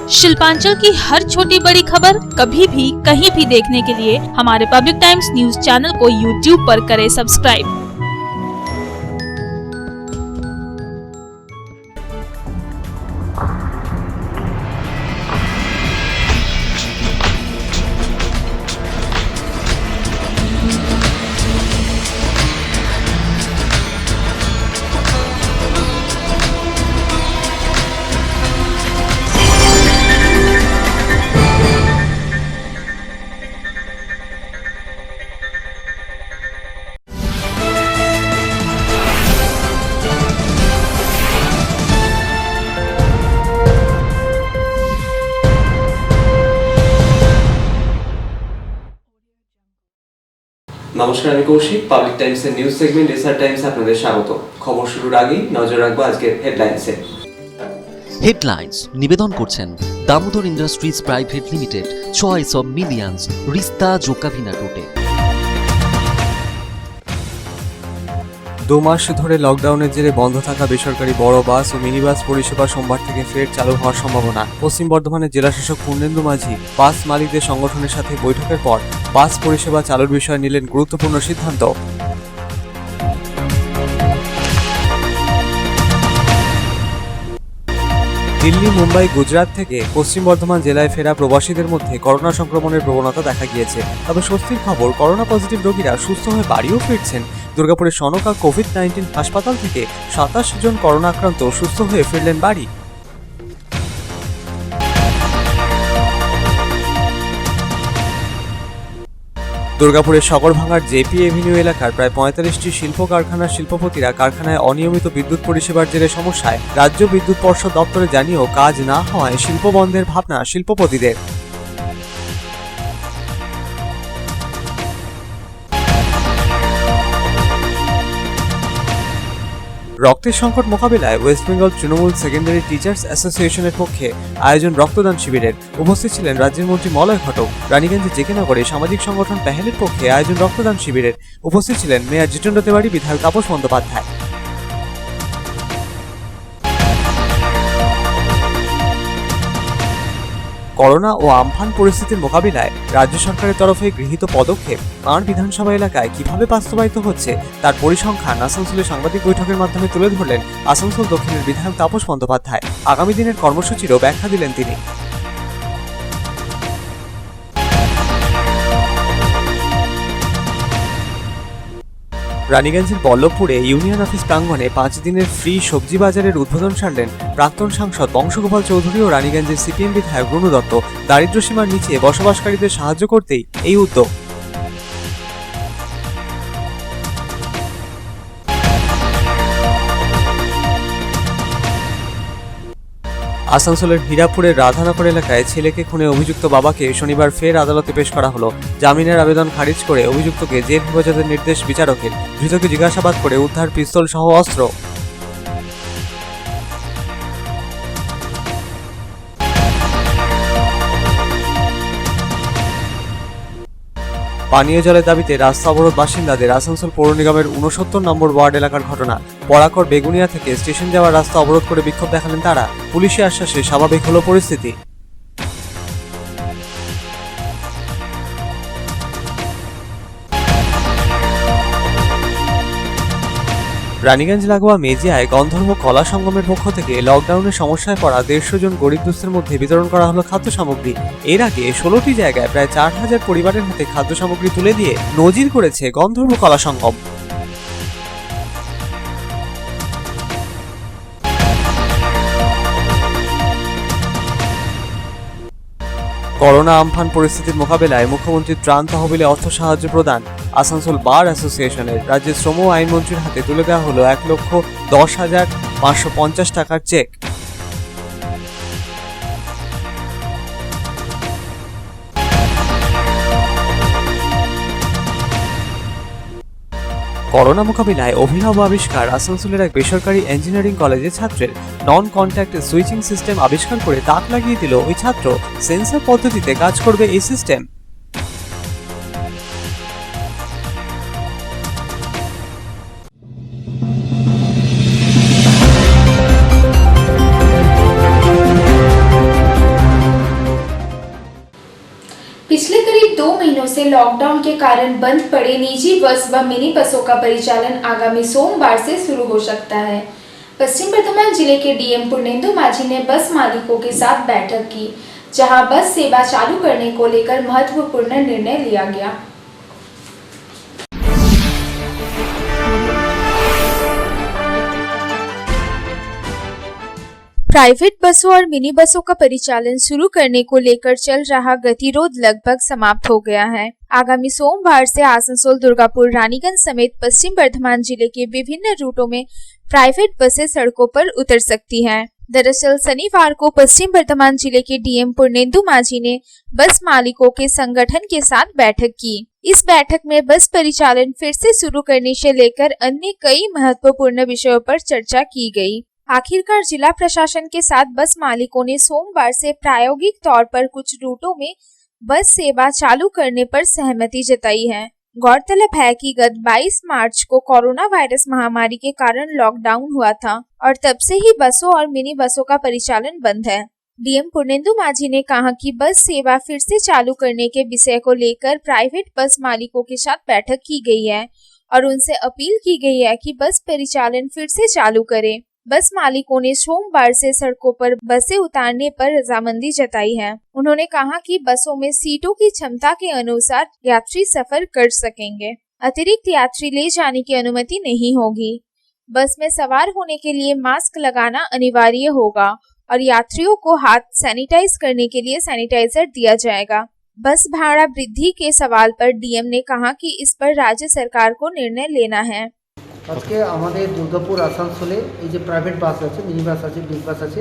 शिल्पांचल की हर छोटी बड़ी खबर कभी भी कहीं भी देखने के लिए हमारे पब्लिक टाइम्स न्यूज चैनल को यूट्यूब पर करें सब्सक्राइब। নমস্কার, আমি কৌশিক। পাবলিক টাইমসের নিউজ সেগমেন্ট এসআর টাইমসে আপনাদের স্বাগত। খবর শুরুর আগেই নজর রাখবো আজকের হেডলাইন্সে। হেডলাইন্স নিবেদন করছেন Damodar industries private limited, choice of millions, রিস্তা জোকাভিনা টোটে। 2 মাস ধরে লকডাউনের জেরে বন্ধ থাকা বেসরকারি বড় বাস ও মিনি বাস পরিষেবা সোমবার থেকে ফের চালু হওয়ার সম্ভাবনা। পশ্চিম বর্ধমানের জেলাশাসক পূর্ণেন্দু মাঝি বাস মালিকদের সংগঠনের সাথে বৈঠকের পর বাস পরিষেবা চালুর বিষয়ে নিলেন গুরুত্বপূর্ণ সিদ্ধান্ত। দিল্লি, মুম্বাই, গুজরাট থেকে পশ্চিম বর্ধমান জেলায় ফেরা প্রবাসীদের মধ্যে করোনা সংক্রমণের প্রবণতা দেখা গিয়েছে। তবে স্বস্তির খবর, করোনা পজিটিভ রোগীরা সুস্থ হয়ে বাড়িও ফিরছেন। দুর্গাপুরের সনকা কোভিড-19 হাসপাতাল থেকে 27 জন করোনা আক্রান্ত সুস্থ হয়ে ফিরলেন বাড়ি। দুর্গাপুরের সগরভাঙ্গার জেপি এভিনিউ এলাকার প্রায় 45টি শিল্প কারখানার শিল্পপতিরা কারখানায় অনিয়মিত বিদ্যুৎ পরিষেবার জেরে সমস্যায়। রাজ্য বিদ্যুৎ পর্ষদ দপ্তরে জানিয়েও কাজ না হওয়ায় শিল্প বন্ধের ভাবনা শিল্পপতিদের। রক্তের সংকট মোকাবিলায় West Bengal Trinamool secondary teachers অ্যাসোসিয়েশনের পক্ষে আয়োজন রক্তদান শিবিরের। উপস্থিত ছিলেন রাজ্যের মন্ত্রী মলয় ঘটক। রানীগঞ্জের জেকেনগরে সামাজিক সংগঠন পেহেলের পক্ষে আয়োজন রক্তদান শিবিরের। উপস্থিত ছিলেন মেয়র জিতেন্দ্র তেওয়ারি, বিধায়ক তাপস বন্দ্যোপাধ্যায়। করোনা ও আমফান পরিস্থিতির মোকাবিলায় রাজ্য সরকারের তরফে গৃহীত পদক্ষেপ পাঁড় বিধানসভা এলাকায় কিভাবে বাস্তবায়িত হচ্ছে তার পরিসংখ্যান আসানসোলে সাংবাদিক বৈঠকের মাধ্যমে তুলে ধরলেন আসানসোল দক্ষিণের বিধায়ক তাপস বন্দ্যোপাধ্যায়। আগামী দিনের কর্মসূচিরও ব্যাখ্যা দিলেন তিনি। রানীগঞ্জের বল্লভপুরে ইউনিয়ন অফিস প্রাঙ্গণে 5 দিনের ফ্রি সবজি বাজারের উদ্বোধন সারলেন প্রাক্তন সাংসদ বংশগোপাল চৌধুরী ও রানীগঞ্জের সিপিএম বিধায়ক রুনু দত্ত। দারিদ্র্যসীমার নিচে বসবাসকারীদের সাহায্য করতেই এই উদ্যোগ। আসানসোলের হীরাপুরের রাধানগর এলাকায় ছেলেকে খুনে অভিযুক্ত বাবাকে শনিবার ফের আদালতে পেশ করা হলো। জামিনের আবেদন খারিজ করে অভিযুক্তকে জেল হেফাজতের নির্দেশ বিচারকের। ধৃতকে জিজ্ঞাসাবাদ করে উদ্ধার পিস্তল সহ অস্ত্র। পানীয় জলের দাবিতে রাস্তা অবরোধ বাসিন্দাদের। আসানসোল পৌর নিগমের 69 নম্বর ওয়ার্ড এলাকার ঘটনা। পরাকর বেগুনিয়া থেকে স্টেশন যাওয়ার রাস্তা অবরোধ করে বিক্ষোভ দেখালেন তারা। পুলিশের আশ্বাসে স্বাভাবিক হলো পরিস্থিতি। রানীগঞ্জ লাগোয়া মেজিয়ায় গন্ধর্ব কলা সঙ্গমের পক্ষ থেকে লকডাউনের সমস্যায় পড়া 150 জন গরিব দুস্থের মধ্যে বিতরণ করা হলো খাদ্য সামগ্রী। এর আগে 16টি জায়গায় প্রায় 4000 পরিবারের হাতে খাদ্য সামগ্রী তুলে দিয়ে নজির করেছে গন্ধর্ব কলা সঙ্গম। করোনা আমফান পরিস্থিতির মোকাবেলায় মুখ্যমন্ত্রীর ত্রাণ তহবিলে অর্থ সাহায্য প্রদান। আসানসোল বার অ্যাসোসিয়েশনের রাজ্যের শ্রম আইনমন্ত্রীর হাতে তুলে দেওয়া হলো 1,10,550 টাকার চেক। করোনা মোকাবিলায় অভিনব আবিষ্কার। আসানসোলের এক বেসরকারি ইঞ্জিনিয়ারিং কলেজের ছাত্রের নন কন্ট্যাক্ট সুইচিং সিস্টেম আবিষ্কার করে তাক লাগিয়ে দিল ওই ছাত্র। সেন্সর পদ্ধতিতে কাজ করবে এই সিস্টেম। महीनों से लॉकडाउन के कारण बंद पड़े निजी बस व मिनी बसों का परिचालन आगामी सोमवार से शुरू हो सकता है। पश्चिम बर्धमान जिले के डीएम पूर्णेंदु माझी ने बस मालिकों के साथ बैठक की, जहां बस सेवा चालू करने को लेकर महत्वपूर्ण निर्णय लिया गया। प्राइवेट बसों और मिनी बसों का परिचालन शुरू करने को लेकर चल रहा गतिरोध लगभग समाप्त हो गया है। आगामी सोमवार से आसनसोल, दुर्गापुर, रानीगंज समेत पश्चिम बर्धमान जिले के विभिन्न रूटों में प्राइवेट बसें सड़कों पर उतर सकती हैं। दरअसल शनिवार को पश्चिम बर्धमान जिले के डीएम पूर्णेंदु माझी ने बस मालिकों के संगठन के साथ बैठक की। इस बैठक में बस परिचालन फिर से शुरू करने से लेकर अन्य कई महत्वपूर्ण विषयों पर चर्चा की गई। आखिरकार जिला प्रशासन के साथ बस मालिकों ने सोमवार से प्रायोगिक तौर पर कुछ रूटों में बस सेवा चालू करने पर सहमति जताई है। गौरतलब है कि गत 22 मार्च को कोरोना वायरस महामारी के कारण लॉकडाउन हुआ था और तब से ही बसों और मिनी बसों का परिचालन बंद है। डीएम पूर्णेंदु माझी ने कहा कि बस सेवा फिर से चालू करने के विषय को लेकर प्राइवेट बस मालिकों के साथ बैठक की गई है और उनसे अपील की गई है कि बस परिचालन फिर से चालू करें। बस मालिकों ने सोमवार से सड़कों पर बसें उतारने पर रजामंदी जताई है। उन्होंने कहा कि बसों में सीटों की क्षमता के अनुसार यात्री सफर कर सकेंगे। अतिरिक्त यात्री ले जाने की अनुमति नहीं होगी। बस में सवार होने के लिए मास्क लगाना अनिवार्य होगा और यात्रियों को हाथ सैनिटाइज करने के लिए सैनिटाइजर दिया जाएगा। बस भाड़ा वृद्धि के सवाल पर डीएम ने कहा कि इस पर राज्य सरकार को निर्णय लेना है। আজকে আমাদের দুর্গাপুর আসানসোলে এই যে প্রাইভেট বাস আছে, মিনি বাস আছে, বিগ বাস আছে,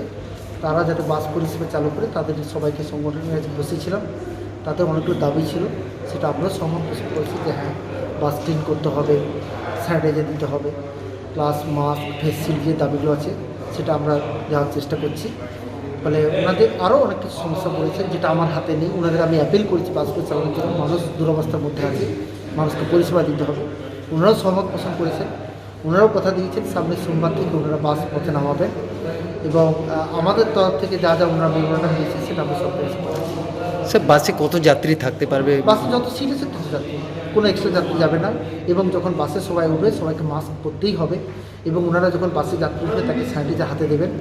তারা যাতে বাস পরিষেবা চালু করে তাদের সবাইকে সংগঠনের কাছে বসেছিলাম। তাতে অনেকগুলো দাবি ছিল, সেটা আমরা সহমত পোষণ করেছি যে হ্যাঁ বাস ক্লিন করতে হবে, স্যানিটাইজার দিতে হবে, প্লাস মাস্ক, ফেস শিল্ড যে দাবিগুলো আছে সেটা আমরা দেওয়ার চেষ্টা করছি। ফলে ওনাদের আরও অনেক কিছু সমস্যা পড়েছে যেটা আমার হাতে নেই। ওনাদের আমি অ্যাপিল করেছি বাসগুলো চালানোর জন্য। মানুষ দুরবস্থার মধ্যে আছে, মানুষকে পরিষেবা দিতে হবে। ওনারাও সহমত পোষণ করেছেন। ওনারাও কথা দিয়েছেন সামনের সোমবার থেকে ওনারা বাস পথে নামাবেন এবং আমাদের তরফ থেকে যা যা ওনারা বিবরণটা দিয়েছে সেটা আমরা সব স্যার, বাসে কত যাত্রী থাকতে পারবে? বাসে যত সিট আছে তত যাত্রী, কোনো এক্সট্রা যাত্রী যাবে না এবং যখন বাসে সবাই উঠবে সবাইকে মাস্ক পরতেই হবে এবং ওনারা যখন বাসে যাত্রী উঠবে তাকে স্যানিটাইজার হাতে দেবেন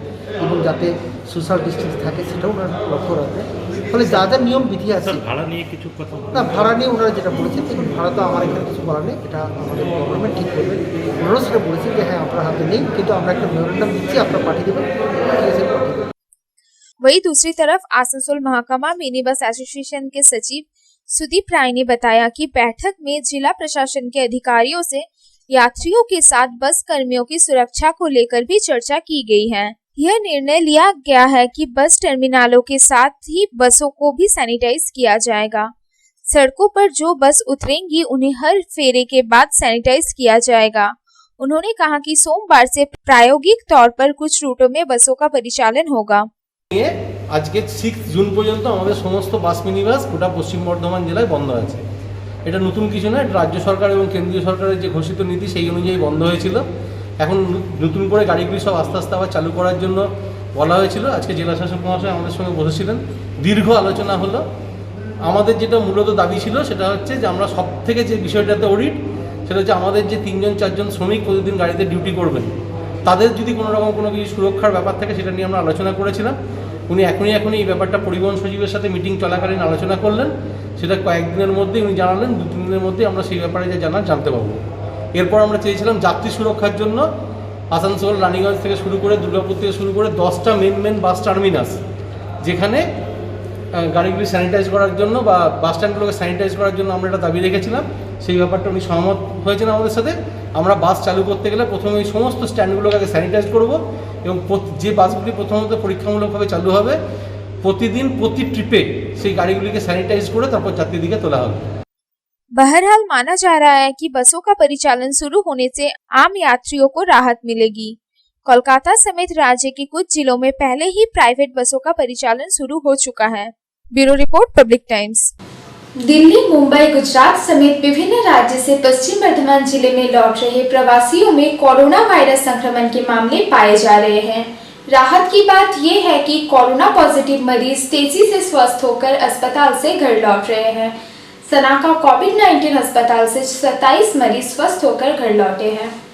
এবং যাতে সোশ্যাল ডিস্টেন্স থাকে সেটাও ওনারা লক্ষ্য রাখবেন। ফলে যা যা নিয়ম বিধি আছে, ভাড়া নিয়ে কিছু কথা না ভাড়া নিয়ে ওনারা যেটা বলেছেন, দেখুন ভাড়া তো আমার এখানে কিছু বলার নেই, এটা আমাদের গভর্নমেন্ট ঠিক করবেন। ওনারাও সেটা বলেছেন যে হ্যাঁ আপনার হাতে নেই, কিন্তু আমরা একটা মেমোরেন্ডাম দিচ্ছি, আপনারা পাঠিয়ে দেবেন, ঠিক আছে পাঠিয়ে দেবেন। वहीं दूसरी तरफ आसनसोल महाकमा मिनी बस एसोसिएशन के सचिव सुदीप राय ने बताया कि बैठक में जिला प्रशासन के अधिकारियों से यात्रियों के साथ बस कर्मियों की सुरक्षा को लेकर भी चर्चा की गई है। यह निर्णय लिया गया है कि बस टर्मिनलों के साथ ही बसों को भी सैनिटाइज किया जाएगा। सड़कों पर जो बस उतरेंगी उन्हें हर फेरे के बाद सैनिटाइज किया जाएगा। उन्होंने कहा कि सोमवार से प्रायोगिक तौर पर कुछ रूटों में बसों का परिचालन होगा। আজকে 6 জুন পর্যন্ত আমাদের সমস্ত বাস মিনি বাস গোটা পশ্চিম বর্ধমান জেলায় বন্ধ আছে। এটা নতুন কিছু না, এটা রাজ্য সরকার এবং কেন্দ্রীয় সরকারের যে ঘোষিত নীতি সেই অনুযায়ী বন্ধ হয়েছিল। এখন নতুন করে গাড়িগুলি সব আস্তে আস্তে আবার চালু করার জন্য বলা হয়েছিল। আজকে জেলা শাসক মহাশয় আমাদের সঙ্গে বসেছিলেন, দীর্ঘ আলোচনা হলো। আমাদের যেটা মূলত দাবি ছিল সেটা হচ্ছে যে আমরা সব থেকে যে বিষয়টাতে অডিট, সেটা হচ্ছে আমাদের যে 3-4 শ্রমিক প্রতিদিন গাড়িতে ডিউটি করবেন তাদের যদি কোনো রকম কোনো কিছু সুরক্ষার ব্যাপার থাকে সেটা নিয়ে আমরা আলোচনা করেছিলাম। উনি এখনই এই ব্যাপারটা পরিবহন সচিবের সাথে মিটিং চলাকালীন আলোচনা করলেন। সেটা কয়েকদিনের মধ্যে উনি জানালেন, 2-3 দিনের মধ্যে আমরা সেই ব্যাপারে যে জানতে পারবো। এরপর আমরা চেয়েছিলাম যাত্রী সুরক্ষার জন্য আসানসোল, রানীগঞ্জ থেকে শুরু করে দুর্গাপুর থেকে শুরু করে 10টা মেন বাস টার্মিনাস, যেখানে গাড়িগুলি স্যানিটাইজ করার জন্য বা বাস স্ট্যান্ডগুলোকে স্যানিটাইজ করার জন্য আমরা একটা দাবি রেখেছিলাম। সেই ব্যাপারটা উনি সহমত হয়েছেন আমাদের সাথে। আমরা বাস চালু করতে গেলে প্রথমে এই সমস্ত স্ট্যান্ডগুলোকে আগে স্যানিটাইজ করব এবং যে বাসগুলি প্রথমত পরীক্ষামূলকভাবে চালু হবে প্রতিদিন প্রতি ট্রিপে সেই গাড়িগুলিকে স্যানিটাইজ করে তারপর যাত্রীদিকে তোলা হবে। बहरहाल माना जा रहा है कि बसों का परिचालन शुरू होने से आम यात्रियों को राहत मिलेगी। कोलकाता समेत राज्य के कुछ जिलों में पहले ही प्राइवेट बसों का परिचालन शुरू हो चुका है। Bureau report, public times. Delhi, Mumbai, Gujarat समेत विभिन्न राज्य से पश्चिम बर्धमान जिले में लौट रहे प्रवासियों में कोरोना वायरस संक्रमण के मामले पाए जा रहे हैं। राहत की बात यह है कि कोरोना पॉजिटिव मरीज तेजी से स्वस्थ होकर अस्पताल से घर लौट रहे हैं। सनाका कोविड-19 अस्पताल से 27 मरीज स्वस्थ होकर घर लौटे हैं।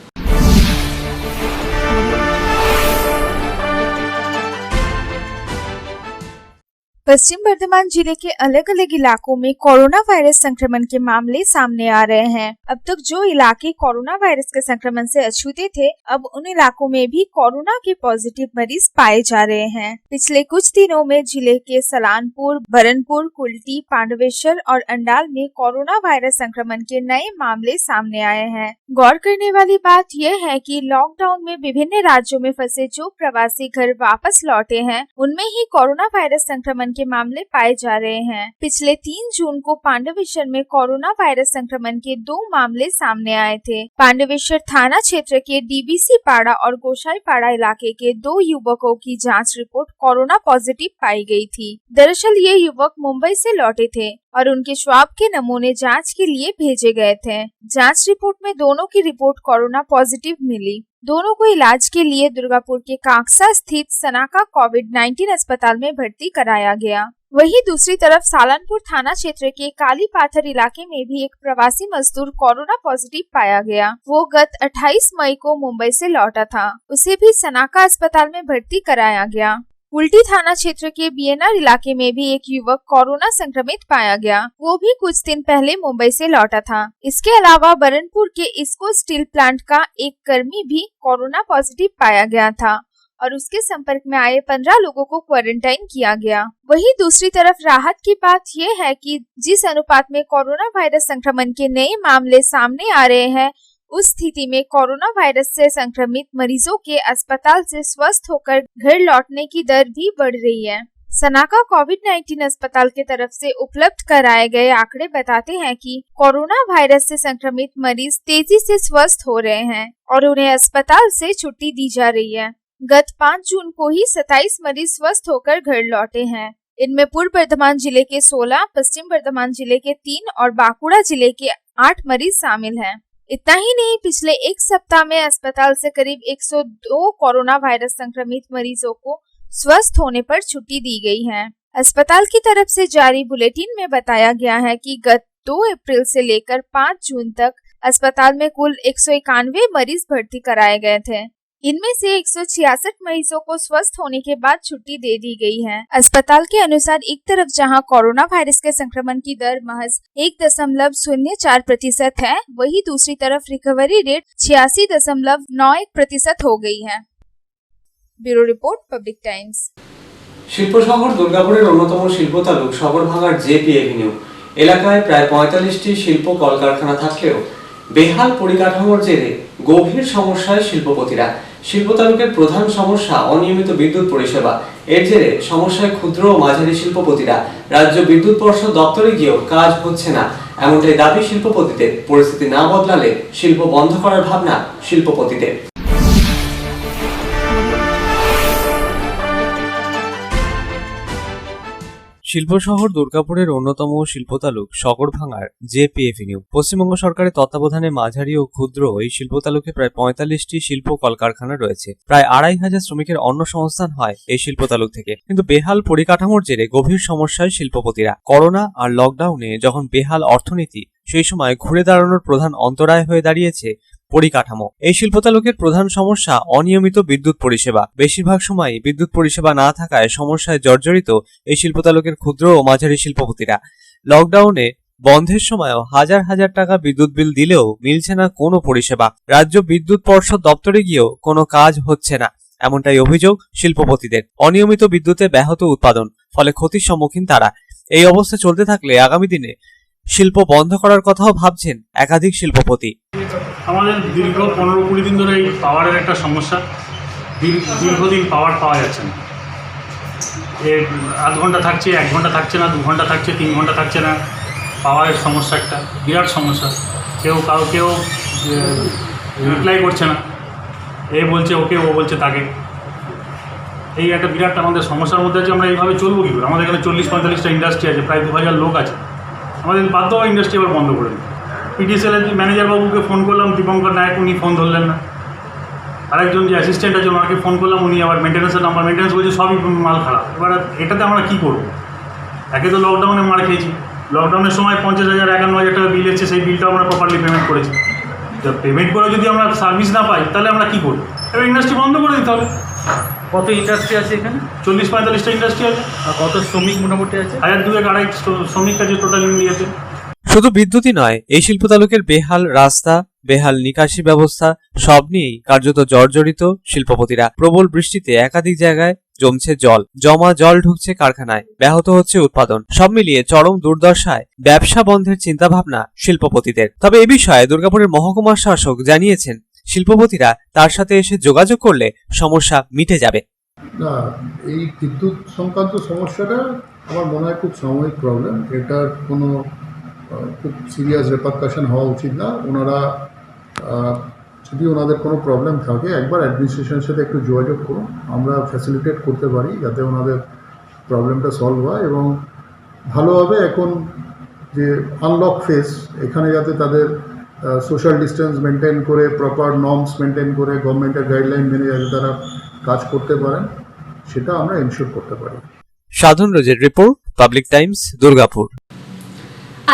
पश्चिम बर्धमान जिले के अलग अलग इलाकों में कोरोना वायरस संक्रमण के मामले सामने आ रहे हैं। अब तक जो इलाके कोरोना वायरस के संक्रमण से अछूते थे, अब उन इलाकों में भी कोरोना के पॉजिटिव मरीज पाए जा रहे हैं। पिछले कुछ दिनों में जिले के सलानपुर, बरनपुर, कुल्टी, पांडवेश्वर और अंडाल में कोरोना वायरस संक्रमण के नए मामले सामने आए हैं। गौर करने वाली बात यह है कि लॉकडाउन में विभिन्न राज्यों में फंसे जो प्रवासी घर वापस लौटे हैं, उनमें ही कोरोना वायरस संक्रमण के मामले पाए जा रहे हैं। पिछले 3 जून को पांडवेश्वर में कोरोना वायरस संक्रमण के 2 मामले सामने आए थे। पांडवेश्वर थाना क्षेत्र के डीबीसी पाड़ा और गोसाई पाड़ा इलाके के 2 युवकों की जांच रिपोर्ट कोरोना पॉजिटिव पाई गई थी। दरअसल ये युवक मुंबई से लौटे थे और उनके स्वाब के नमूने जांच के लिए भेजे गए थे। जांच रिपोर्ट में दोनों की रिपोर्ट कोरोना पॉजिटिव मिली। दोनों को इलाज के लिए दुर्गापुर के कांकसा स्थित सनाका कोविड-19 अस्पताल में भर्ती कराया गया। वहीं दूसरी तरफ सालनपुर थाना क्षेत्र के काली पाथर इलाके में भी एक प्रवासी मजदूर कोरोना पॉजिटिव पाया गया। वो गत 28 मई को मुंबई से लौटा था। उसे भी सनाका अस्पताल में भर्ती कराया गया। उल्टी थाना क्षेत्र के बीएनआर इलाके में भी एक युवक कोरोना संक्रमित पाया गया। वो भी कुछ दिन पहले मुंबई से लौटा था। इसके अलावा बरनपुर के इस्को स्टील प्लांट का एक कर्मी भी कोरोना पॉजिटिव पाया गया था और उसके संपर्क में आए 15 लोगों को क्वारंटाइन किया गया। वहीं दूसरी तरफ राहत की बात यह है कि जिस अनुपात में कोरोना वायरस संक्रमण के नए मामले सामने आ रहे हैं, उस स्थिति में कोरोना वायरस से संक्रमित मरीजों के अस्पताल से स्वस्थ होकर घर लौटने की दर भी बढ़ रही है। सनाका कोविड-19 अस्पताल की तरफ से उपलब्ध कराए गए आंकड़े बताते हैं कि कोरोना वायरस से संक्रमित मरीज तेजी से स्वस्थ हो रहे हैं और उन्हें अस्पताल से छुट्टी दी जा रही है। गत 5 जून को ही 27 मरीज स्वस्थ होकर घर लौटे हैं। इनमें पूर्व बर्धमान जिले के 16, पश्चिम बर्धमान जिले के 3 और बांकुड़ा जिले के 8 मरीज शामिल हैं। इतना ही नहीं, पिछले एक सप्ताह में अस्पताल से करीब 102 कोरोना वायरस संक्रमित मरीजों को स्वस्थ होने पर छुट्टी दी गई है। अस्पताल की तरफ से जारी बुलेटिन में बताया गया है कि गत 2 अप्रैल से लेकर 5 जून तक अस्पताल में कुल 191 मरीज भर्ती कराए गए थे। इनमें से 166 मरीजों को स्वस्थ होने के बाद छुट्टी दे दी गई है। अस्पताल के अनुसार एक तरफ जहां कोरोना वायरस के संक्रमण की दर महज 1.04% है, वहीं दूसरी तरफ रिकवरी रेट 86.91% हो गई है। Bureau report, public times. শিল্প শহর দুর্গাপুরের অন্যতম শিল্প তালুক সগরভাঙার জেপি এভিনিউ এলাকায় প্রায় 45টি শিল্প কলকারখানা থাকলেও বেহাল পরিকাঠামোর জেরে গভীর সমস্যায় শিল্পপতিরা। শিল্প তালুকের প্রধান সমস্যা অনিয়মিত বিদ্যুৎ পরিষেবা। এর জেরে সমস্যায় ক্ষুদ্র ও মাঝারি শিল্পপতিরা রাজ্য বিদ্যুৎ পর্ষদ দপ্তরে গিয়েও কাজ হচ্ছে না, এমনটাই দাবি শিল্পপতিদের। পরিস্থিতি না বদলালে শিল্প বন্ধ করার ভাবনা শিল্পপতিদের। শিল্প শহর দুর্গাপুরের অন্যতম শিল্প তালুক সগরভাঙার জেপি এভিনিউ। পশ্চিমবঙ্গ সরকারের তত্ত্বাবধানে মাঝারি ও ক্ষুদ্র এই শিল্প তালুকে প্রায় 45টি শিল্প কলকারখানা রয়েছে। প্রায় 2,500 শ্রমিকের অন্নসংস্থান হয় এই শিল্প তালুক থেকে। কিন্তু বেহাল পরিকাঠামোর জেরে গভীর সমস্যায় শিল্পপতিরা। করোনা আর লকডাউনে যখন বেহাল অর্থনীতি, সেই সময় ঘুরে দাঁড়ানোর প্রধান অন্তরায় হয়ে দাঁড়িয়েছে পরিকাঠামো। এই শিল্প তালুকের প্রধান সমস্যা অনিয়মিত বিদ্যুৎ পরিষেবা। বেশিরভাগ সময় বিদ্যুৎ পরিষেবা না থাকায় সমস্যায় জর্জরিত এই শিল্প তালুকের ক্ষুদ্র ও মাঝারি শিল্পপতিরা। লকডাউনে বন্ধের সময়ও হাজার হাজার টাকা বিদ্যুৎ বিল দিলেও মিলছে না কোনো পরিষেবা। রাজ্য বিদ্যুৎ পর্ষদ দপ্তরে গিয়েও কোনো কাজ হচ্ছে না, এমনটাই অভিযোগ শিল্পপতিদের। অনিয়মিত বিদ্যুতে ব্যাহত উৎপাদন, ফলে ক্ষতির সম্মুখীন তারা। এই অবস্থা চলতে থাকলে আগামী দিনে শিল্প বন্ধ করার কথাও ভাবছেন একাধিক শিল্পপতি। আমাদের দীর্ঘ 15-20 দিন ধরে এই পাওয়ারের একটা সমস্যা। দীর্ঘদিন পাওয়ার পাওয়া যাচ্ছে না। আধ ঘন্টা থাকছে, 1 ঘন্টা থাকছে না, 2 ঘন্টা থাকছে, 3 ঘন্টা থাকছে না। পাওয়ারের সমস্যা একটা বিরাট সমস্যা। কেউ রিপ্লাই করছে না। এ বলছে ওকে, ও বলছে তাকে। এই একটা বিরাট আমাদের সমস্যার মধ্যে আছে। আমরা এইভাবে চলবো কী করে? আমাদের এখানে 40-45টা ইন্ডাস্ট্রি আছে, প্রায় 2000 লোক আছে। আমাদের বাধ্য হয় ইন্ডাস্ট্রি এবার বন্ধ করে দিই। পিটিসিএলের ম্যানেজার বাবুকে ফোন করলাম, দীপঙ্কর নায়ক, উনি ফোন ধরলেন না। আরেকজন যে অ্যাসিস্ট্যান্ট আছে ওনাকে ফোন করলাম, উনি আবার মেনটেন্যান্সের নাম্বার, মেনটেন্যান্স বলছে সবই মাল খারাপ। এবার এটাতে আমরা কী করবো? একে তো লকডাউনে মার খেয়েছি, লকডাউনের সময় 50,000 51,000 টাকা বিল এসেছে, সেই বিলটা আমরা প্রপারলি পেমেন্ট করেছি। পেমেন্ট করে যদি আমরা সার্ভিস না পাই তাহলে আমরা কী করব? এবার ইন্ডাস্ট্রি বন্ধ করে দিতে হবে। কত ইন্ডাস্ট্রি আছে এখানে? 40-45টা ইন্ডাস্ট্রি আছে, আর কত শ্রমিক মোটামুটি আছে? 1,200-2,500 শ্রমিক আছে টোটাল ইন্ডিয়াতে। শুধু বিদ্যুৎই নয়, এই শিল্প তালুকের বেহাল রাস্তা, বেহাল নিকাশি ব্যবস্থা সব নিয়েই কার্যত জর্জরিত শিল্পপতিরা। প্রবল বৃষ্টিতে একাধিক জায়গায় জমছে জল, জমা জল ঢুকছে কারখানায়, ব্যাহত হচ্ছে উৎপাদন। সব মিলিয়ে চরম দুর্দশায় ব্যবসা বন্ধের চিন্তাভাবনা শিল্পপতিদের। তবে এ বিষয়ে দুর্গাপুরের মহকুমা শাসক জানিয়েছেন, শিল্পপতিরা তার সাথে এসে যোগাযোগ করলে সমস্যা মিটে যাবে। না, এই বিদ্যুৎ সংক্রান্ত সমস্যাটা আমার মনে হয় খুব সাময়িক প্রবলেম। এটার কোনো খুব সিরিয়াস রেপারকাশন হওয়া উচিত না। ওনারা যদি ওনাদের কোনো প্রবলেম থাকে একবার অ্যাডমিনিস্ট্রেশনের সাথে একটু যোগাযোগ করুন, আমরা ফ্যাসিলিটেট করতে পারি যাতে ওনাদের প্রবলেমটা সলভ হয় এবং ভালোভাবে এখন যে আনলক ফেজ, এখানে যাতে তাদের সোশ্যাল ডিস্টেন্স মেনটেন করে, প্রপার নর্মস মেনটেন করে, গভর্নমেন্টের গাইডলাইন মেনে যাতে তারা কাজ করতে পারেন, সেটা আমরা এনশিওর করতে পারি। সাধন রোজের report, public Times, Durgapur.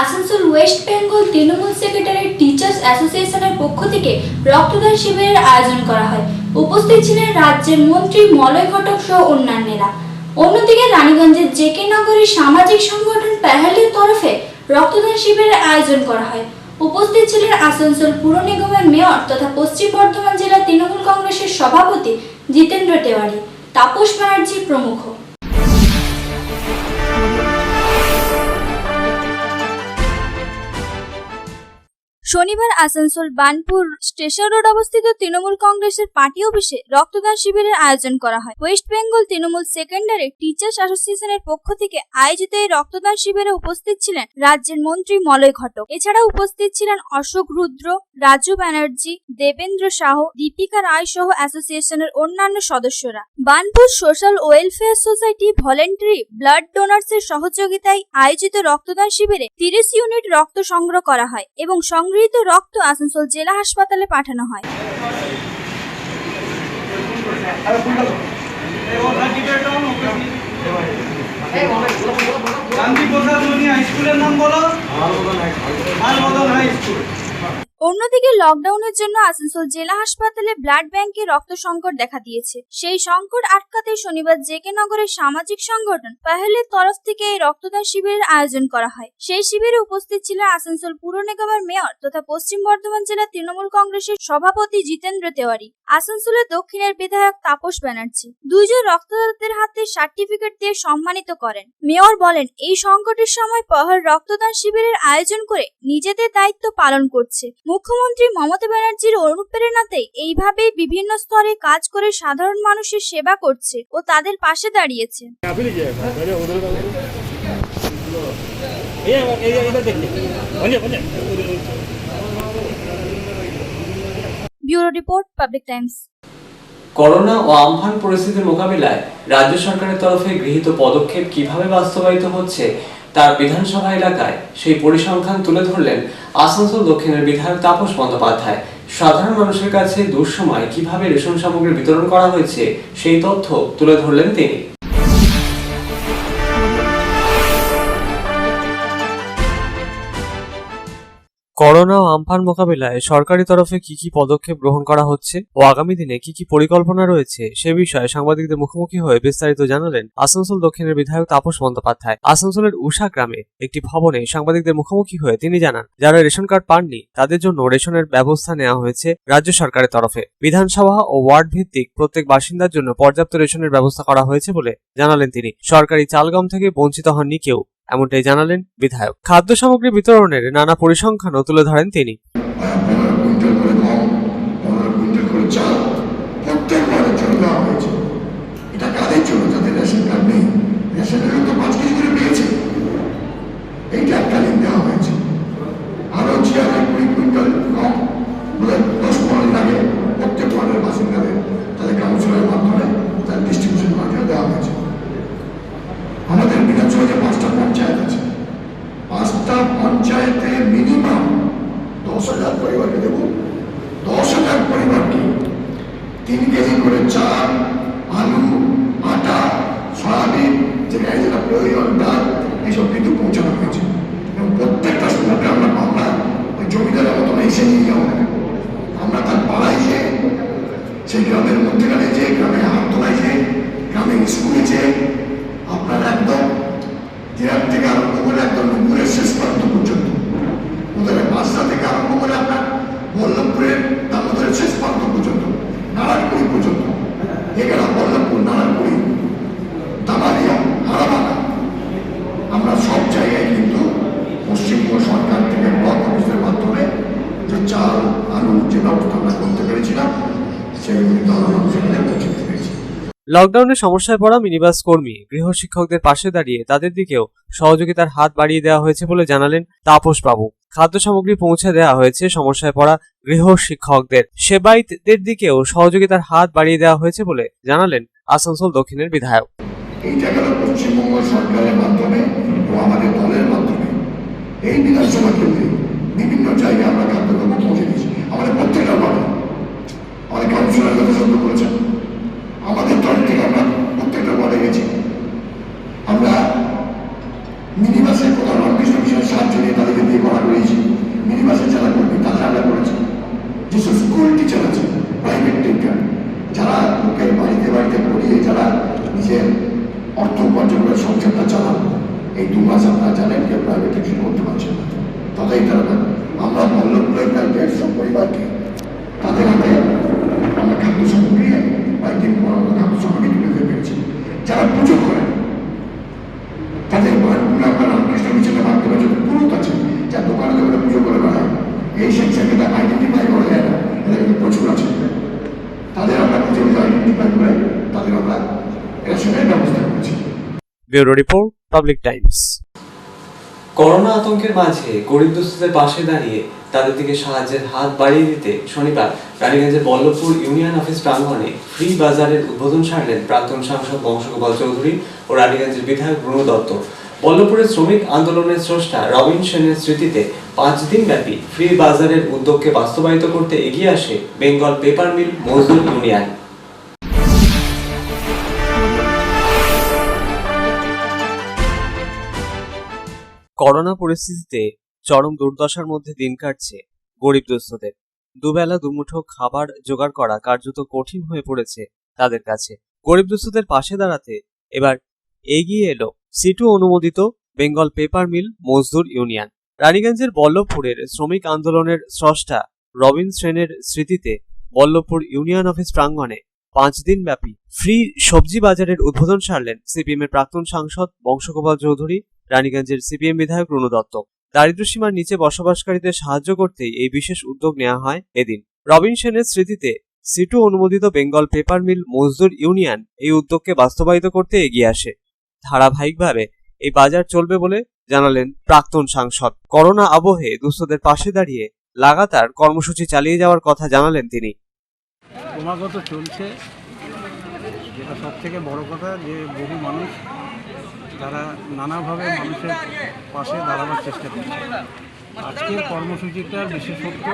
Asansol West Bengal Trinamool secretary teachers অ্যাসোসিয়েশনের পক্ষ থেকে রক্তদান শিবিরের আয়োজন করা হয়। উপস্থিত ছিলেন রাজ্যের মন্ত্রী মলয় ঘটক সহ অন্যান্যরা। অন্যদিকে রানীগঞ্জের জেকে নগরীর সামাজিক সংগঠন পেহেলের তরফে রক্তদান শিবিরের আয়োজন করা হয়। উপস্থিত ছিলেন আসানসোল পুর নিগমের মেয়র তথা পশ্চিম বর্ধমান জেলা তৃণমূল কংগ্রেসের সভাপতি জিতেন্দ্র তেওয়ারি, তাপস ব্যানার্জি প্রমুখ। শনিবার আসানসোল বানপুর স্টেশন রোড অবস্থিত তৃণমূল কংগ্রেসের পার্টি অফিসে রক্তদান শিবিরের আয়োজন করা হয়। West Bengal Trinamool secondary teachers অ্যাসোসিয়েশনের পক্ষ থেকে আয়োজিত এই রক্তদান শিবিরে উপস্থিত ছিলেন রাজ্যের মন্ত্রী মলয় ঘটক। এছাড়া উপস্থিত ছিলেন অশোক রুদ্র, রাজু ব্যানার্জি, দেবেন্দ্র সাহু, দীপিকা রায় সহ অ্যাসোসিয়েশনের অন্যান্য সদস্যরা। Banpur social welfare society voluntary blood ডোনার্সের সহযোগিতায় আয়োজিত রক্তদান শিবিরে 30 ইউনিট রক্ত সংগ্রহ করা হয় এবং সংগৃহীত রক্ত আসানসোল জেলা হাসপাতালে পাঠানো হয়। অন্যদিকে লকডাউনের জন্য আসানসোল জেলা হাসপাতালে ব্লাড ব্যাংকে রক্ত সংকট দেখা দিয়েছে। সেই সংকট আটকাতে শনিবার জেকে নগরের সামাজিক সংগঠন পেহেলের তরফ থেকে এই রক্তদান শিবিরের আয়োজন করা হয়। সেই শিবিরে উপস্থিত ছিলেন আসানসোল পুর নিগমের মেয়র তথা পশ্চিম বর্ধমান জেলা তৃণমূল কংগ্রেসের সভাপতি জিতেন্দ্র তেওয়ারি, আসানসোলের দক্ষিণের বিধায়ক তাপস ব্যানার্জি। দুইজন রক্তদাতাদের হাতে সার্টিফিকেট দিয়ে সম্মানিত করেন। মেয়র বলেন, এই সংকটের সময় পেহেল রক্তদান শিবিরের আয়োজন করে নিজেদের দায়িত্ব পালন করছে। মুখ্যমন্ত্রী মমতা ব্যানার্জির অনুপ্রেরণাতে এইভাবেই বিভিন্ন স্তরে কাজ করে সাধারণ মানুষের সেবা করছে ও তাদের পাশে দাঁড়িয়েছে। Bureau report, public times. Corona ও আমফান পরিস্থিতির মোকাবিলায় রাজ্য সরকারের তরফে গৃহীত পদক্ষেপ কিভাবে বাস্তবায়িত হচ্ছে তার বিধানসভা এলাকায় সেই পরিসংখ্যান তুলে ধরলেন আসানসোল দক্ষিণের বিধায়ক তাপস বন্দ্যোপাধ্যায়। সাধারণ মানুষের কাছে দুঃসময় কিভাবে রেশন সামগ্রী বিতরণ করা হয়েছে সেই তথ্য তুলে ধরলেন তিনি। করোনা ও আমফান মোকাবিলায় সরকারি তরফে কি কি পদক্ষেপ গ্রহণ করা হচ্ছে ও আগামী দিনে কি কি পরিকল্পনা রয়েছে সে বিষয়ে সাংবাদিকদের মুখোমুখি হয়ে বিস্তারিত জানালেন আসানসোল দক্ষিণের বিধায়ক তাপস বন্দ্যোপাধ্যায়। আসানসোলের উষা গ্রামে একটি ভবনে সাংবাদিকদের মুখোমুখি হয়ে তিনি জানান, যারা রেশন কার্ড পাননি তাদের জন্য রেশনের ব্যবস্থা নেওয়া হয়েছে রাজ্য সরকারের তরফে। বিধানসভা ও ওয়ার্ড ভিত্তিক প্রত্যেক বাসিন্দার জন্য পর্যাপ্ত রেশনের ব্যবস্থা করা হয়েছে বলে জানালেন তিনি। সরকারি চালগম থেকে বঞ্চিত হননি কেউ, এমনটাই জানালেন বিধায়ক। খাদ্য সামগ্রী বিতরণের নানা পরিসংখ্যানও তুলে ধরেন তিনি। আমাদের বিধানসভায় 5টা পঞ্চায়েত আছে, 5টা পঞ্চায়েতে মিনিমাম 10,000 পরিবারকে দেব। 10,000 পরিবারকে 3 কেজি করে চাল, আলু, আটা, সয়াবিন, যেটা প্রয়োজন, ডাল, এইসব কিন্তু পৌঁছানো হয়েছে। জমিদারের মতন এসে নিয়ে যাবো না। আমরা তার পাড়ায় যে সেই গ্রামের মধ্যেখানে যে গ্রামে হাততলায় যে গ্রামের স্কুলে যে আপনার একদম জেলার থেকে আরম্ভ করে একদম নুপুরের শেষ প্রান্ত পর্যন্ত, ওদের বাসা থেকে আরম্ভ করে আপনার বল্লভপুরের দামোদরের শেষ প্রান্ত পর্যন্ত, নারায়ণপুরি পর্যন্ত, এখানে বল্লভপুর, নারায়ণপুরি, দামারিয়া, হারাবানা, আমরা সব জায়গায় কিন্তু পশ্চিমবঙ্গ সরকার থেকে ব্লক অফিসের মাধ্যমে যে চাল আলু যে ব্যবস্থা আমরা করতে পেরেছিলাম সেগুলো কিন্তু আমরা সেখানে পৌঁছে দিতে পেরেছি। লকডাউনের সমস্যায় পড়া মিনিবাস কর্মী গৃহশিক্ষকদের পাশে দাঁড়িয়ে তাদের দিকেও সহযোগিতার হাত বাড়িয়ে দেওয়া হয়েছে বলে জানালেন তাপস বাবু। খাদ্য সামগ্রী পৌঁছে দেওয়া হয়েছে সমস্যায় পড়া গৃহ শিক্ষকদের, সেবায়িতদের দিকেও সহযোগিতার হাত বাড়িয়ে দেওয়া হয়েছে বলে জানালেন আসানসোল দক্ষিণের বিধায়ক। এই জায়গাটা পশ্চিমবঙ্গ সরকারের মাধ্যমে ও আমাদের দলের মাধ্যমে এই বিধানসভা কেন্দ্রে বিভিন্ন জায়গায় আমরা খাদ্যদ্রব্য পৌঁছে দিয়েছি। আমাদের প্রত্যেকটা দলে আমাদের কাউন্সিলর যথাযথ করেছেন, আমাদের দল থেকে আমরা প্রত্যেকটা দলে গেছি। আমরা মিনিবাসের কোথাও রামকৃষ্ণ মিশনের সাহায্য নিয়ে তাদেরকে দিয়ে করা করেছি। মিনিবাসের যারা কর্মী তাদের আমরা করেছি। যেসব স্কুল টিচার আছে, প্রাইভেট টিচার, যারা লোকের বাড়িতে বাড়িতে পড়িয়ে যারা নিজের অর্থ উপার্জন করে সংসারটা চালান, এই 2 মাস আপনারা জানেন কেউ প্রাইভেট টিউশন করতে পারছেন না, তাদের তারা আমরা বল্লভপুরের প্রায় 150 পরিবারকে তাদের হাতে আমরা খাদ্য সামগ্রী প্রায় 3 পনেরো খাদ্য সামগ্রী তুলে দিতে পেরেছি। যারা পুজো করেন তাদের আপনার রামকৃষ্ণ মিশনে ভাবতে পারছেন পুরোত আছে, যার দোকানে দোকানে পুজো করে বেড়ায়, এই সেকশনকে তার আইডেন্টিফাই করা যায় না, এদের কিন্তু প্রচুর আছে। তাদের আমরা পুজো আইডেন্টিফাই করে তাদের আমরা রেশনের ব্যবস্থা করেছি। Bureau report, public times. Corona আতঙ্কের মাঝে গরিব দুস্থদের পাশে দাঁড়িয়ে তাদের দিকে সাহায্যের হাত বাড়িয়ে দিতে শনিবার রানীগঞ্জের বল্লভপুর ইউনিয়ন অফিস প্রাঙ্গণে ফ্রি বাজারের উদ্বোধন সারলেন প্রাক্তন সাংসদ বংশগোপাল চৌধুরী ও রানীগঞ্জের বিধায়ক ব্রুনো দত্ত। বল্লভপুরের শ্রমিক আন্দোলনের স্রষ্টা রবিন সেনের স্মৃতিতে 5 দিন ব্যাপী ফ্রি বাজারের উদ্যোগকে বাস্তবায়িত করতে এগিয়ে আসে বেঙ্গল পেপার মিল মজদুর ইউনিয়ন। করোনা পরিস্থিতিতে চরম দুর্দশার মধ্যে দিন কাটছে গরিব দুস্থদের। দুবেলা দুমুঠো খাবার জোগাড় করা কার্যত কঠিন হয়ে পড়েছে তাদের কাছে। গরিব দুস্থদের পাশে দাঁড়াতে এবার এগিয়ে এলো সিটু অনুমোদিত বেঙ্গল পেপার মিল মজদুর ইউনিয়ন। রানীগঞ্জের বল্লভপুরের শ্রমিক আন্দোলনের স্রষ্টা রবিন সেনের স্মৃতিতে বল্লভপুর ইউনিয়ন অফিস প্রাঙ্গণে 5 দিন ব্যাপী ফ্রি সবজি বাজারের উদ্বোধন সারলেন সিপিএম এর প্রাক্তন সাংসদ বংশগোপাল চৌধুরী, রানীগঞ্জের সিপিএম বিধায়ক ব্রুনো দত্ত। দারিদ্র্যসীমার নিচে বসবাসকারীদের সাহায্য করতেই এই বিশেষ উদ্যোগ নেওয়া হয় এদিন। রবিন সেনের স্মৃতিতে সিটু অনুমোদিত বেঙ্গল পেপার মিল মজদুর ইউনিয়ন এই উদ্যোগকে বাস্তবায়িত করতে এগিয়ে আসে। ধারাবাহিকভাবে এই বাজার চলবে বলে জানালেন প্রাক্তন সাংসদ। করোনা আবহে দুস্থদের পাশে দাঁড়িয়ে লাগাতার কর্মসূচি চালিয়ে যাওয়ার কথা জানালেন তিনি। ক্রমাগত চলছে, যেটা সব থেকে বড় কথা যে বহু মানুষ তারা নানাভাবে মানুষের পাশে দাঁড়াবার চেষ্টা করছে। আজকের কর্মসূচিটার বিশেষত্ব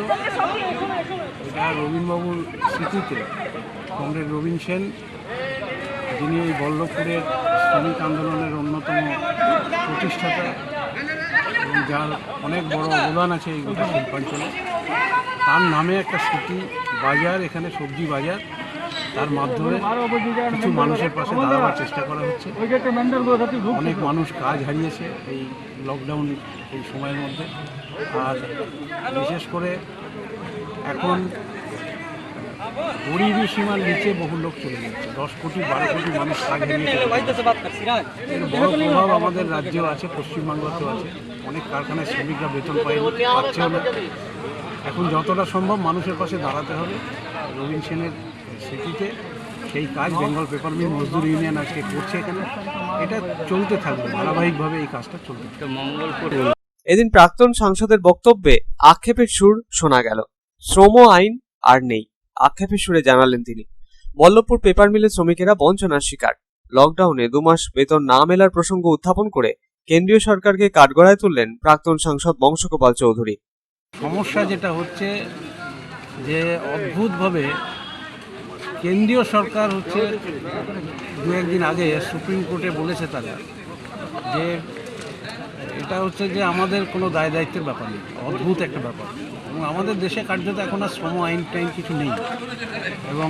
এটা রবীনবাবুর স্মৃতিতে কমরেড রবিন সেন, যিনি এই বল্লভপুরের শ্রমিক আন্দোলনের অন্যতম প্রতিষ্ঠাতা এবং যার অনেক বড় অবদান আছে এই গোটা শিল্পাঞ্চলে, তার নামে একটা স্মৃতি বাজার, এখানে সবজি বাজার, তার মাধ্যমে কিছু মানুষের পাশে দাঁড়াবার চেষ্টা করা হচ্ছে। অনেক মানুষ কাজ হারিয়েছে এই লকডাউন এই সময়ের মধ্যে, আর বিশেষ করে এখন গরিবী সীমার নিচে বহু লোক চলে যাচ্ছে। 10 কোটি 12 কোটি মানুষ কাজ হারিয়েছে। এর বড় প্রভাব আমাদের রাজ্যেও আছে, পশ্চিমবাংলাতেও আছে। অনেক কারখানায় শ্রমিকরা বেতন পাচ্ছেও না। এখন যতটা সম্ভব মানুষের পাশে দাঁড়াতে হবে। রবিন সেনের স্মৃতিতে সেই কাজ বেঙ্গল পেপার মিল মজদুর ইউনিয়ন আজকে করছে এখানে। এটা চলতে থাকবে, ধারাবাহিকভাবে এই কাজটা চলতে থাকবে। এদিন প্রাক্তন সাংসদের বক্তব্যে আক্ষেপের সুর শোনা গেল। শ্রম আইন আর নেই, আক্ষেপের সুরে জানালেন তিনি। বল্লভপুর পেপার মিলের শ্রমিকেরা বঞ্চনার শিকার। লকডাউনে 2 মাস বেতন না মেলার প্রসঙ্গ উত্থাপন করে কেন্দ্রীয় সরকারকে কাঠগড়ায় তুললেন প্রাক্তন সাংসদ বংশগোপাল চৌধুরী। সমস্যা যেটা হচ্ছে যে অদ্ভুতভাবে কেন্দ্রীয় সরকার হচ্ছে 2-1 দিন আগে সুপ্রিম কোর্টে বলেছে তারা যে এটা হচ্ছে যে আমাদের কোনো দায় দায়িত্বের ব্যাপার নেই, অদ্ভুত একটা ব্যাপার। এবং আমাদের দেশে কার্যত এখন আর শ্রম আইন টাইন কিছু নেই, এবং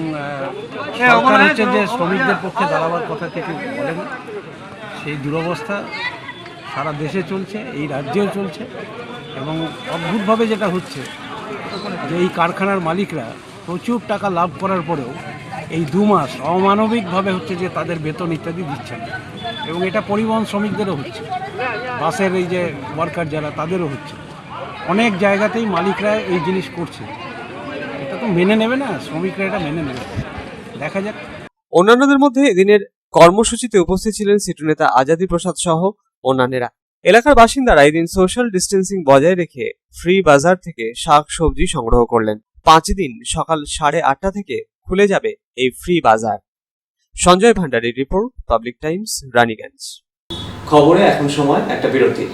সরকার হচ্ছে যে শ্রমিকদের পক্ষে দাঁড়াবার কথা কিছু বলেন। সেই দুরবস্থা সারা দেশে চলছে, এই রাজ্যেও চলছে। এবং অদ্ভুতভাবে যেটা হচ্ছে যে এই কারখানার মালিকরা প্রচুর টাকা লাভ করার পরেও এই 2 মাস অমানবিকভাবে হচ্ছে যে তাদের বেতন ইত্যাদি দিচ্ছে না। এবং এটা পরিবহন শ্রমিকদেরও হচ্ছে, বাসের এই যে ওয়ার্কার যারা তাদেরও হচ্ছে। অনেক জায়গাতেই মালিকরা এই জিনিস করছে, এটা তো মেনে নেবে না, শ্রমিকরা এটা মেনে নেবে। দেখা যাক। অন্যান্যদের মধ্যে এদিনের কর্মসূচিতে উপস্থিত ছিলেন সিটু নেতা আজাদি প্রসাদ সহ অন্যান্যরা। এলাকার বাসিন্দারা এদিন সোশ্যাল ডিস্টেন্সিং বজায় রেখে ফ্রি বাজার থেকে শাক সবজি সংগ্রহ করলেন। 5 দিন সকাল 8:30 থেকে খুলে যাবে এই ফ্রি বাজার। সঞ্জয় ভান্ডারীর রিপোর্ট, পাবলিক টাইমস, রানীগঞ্জ। খবরে এখন সময় একটা বিরতির।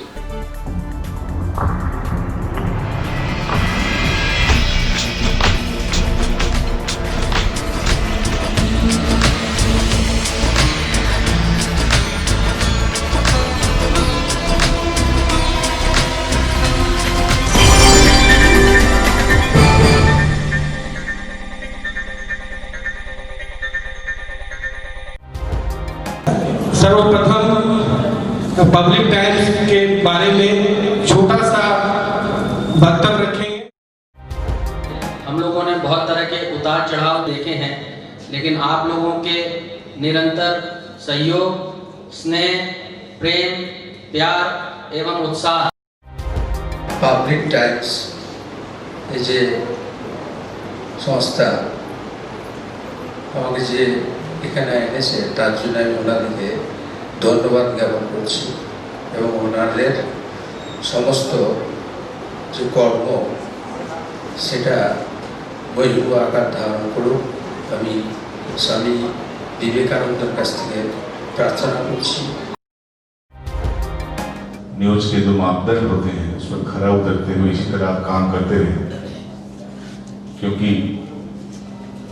सर्वप्रथम पब्लिक टाइम्स के बारे में छोटा सा वक्तव्य रखेंगे। हम लोगों ने बहुत तरह के उतार चढ़ाव देखे हैं, लेकिन आप लोगों के निरंतर सहयोग, स्नेह, प्रेम, प्यार एवं उत्साह। পাবলিক টাইমস এই যে সংস্থা আমাকে যে এখানে এনেছে তার জন্য আমি ওনাদেরকে ধন্যবাদ জ্ঞাপন করছি, এবং ওনাদের সমস্ত যে কর্ম সেটা বহির্ভূত আকার ধারণ করুক আমি স্বামী বিবেকানন্দের কাছ থেকে प्रार्थना করছি। न्यूज के जो मापदंड होते हैं उस पर खरा उतरते हुए इसी तरह आप काम करते रहे, क्योंकि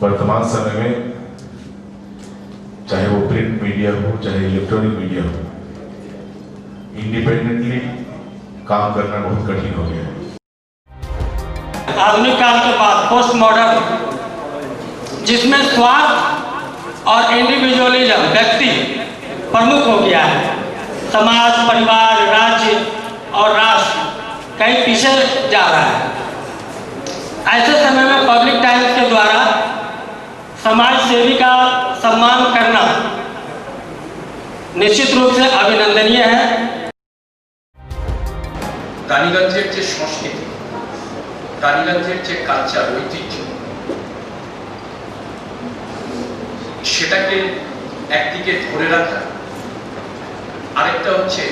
वर्तमान समय में चाहे वो प्रिंट मीडिया हो चाहे इलेक्ट्रॉनिक मीडिया हो, इंडिपेंडेंटली काम करना बहुत कठिन हो गया है। आधुनिक काल के बाद पोस्ट मॉडर्न, जिसमें स्वार्थ और इंडिविजुअलिज्म व्यक्ति प्रमुख हो गया है, समाज, परिवार, राज्य और राष्ट्र कहीं पीछे जा रहा है। ऐसे समय में पब्लिक टाइम्स के द्वारा समाज सेवी का सम्मान करना निश्चित रूप से अभिनंदनीय है। রানীগঞ্জের যে সংস্কৃতি, রানীগঞ্জের যে কালচার, ঐতিহ্য, সেটাকে একদিকে ধরে রাখা, আরেকটা হচ্ছে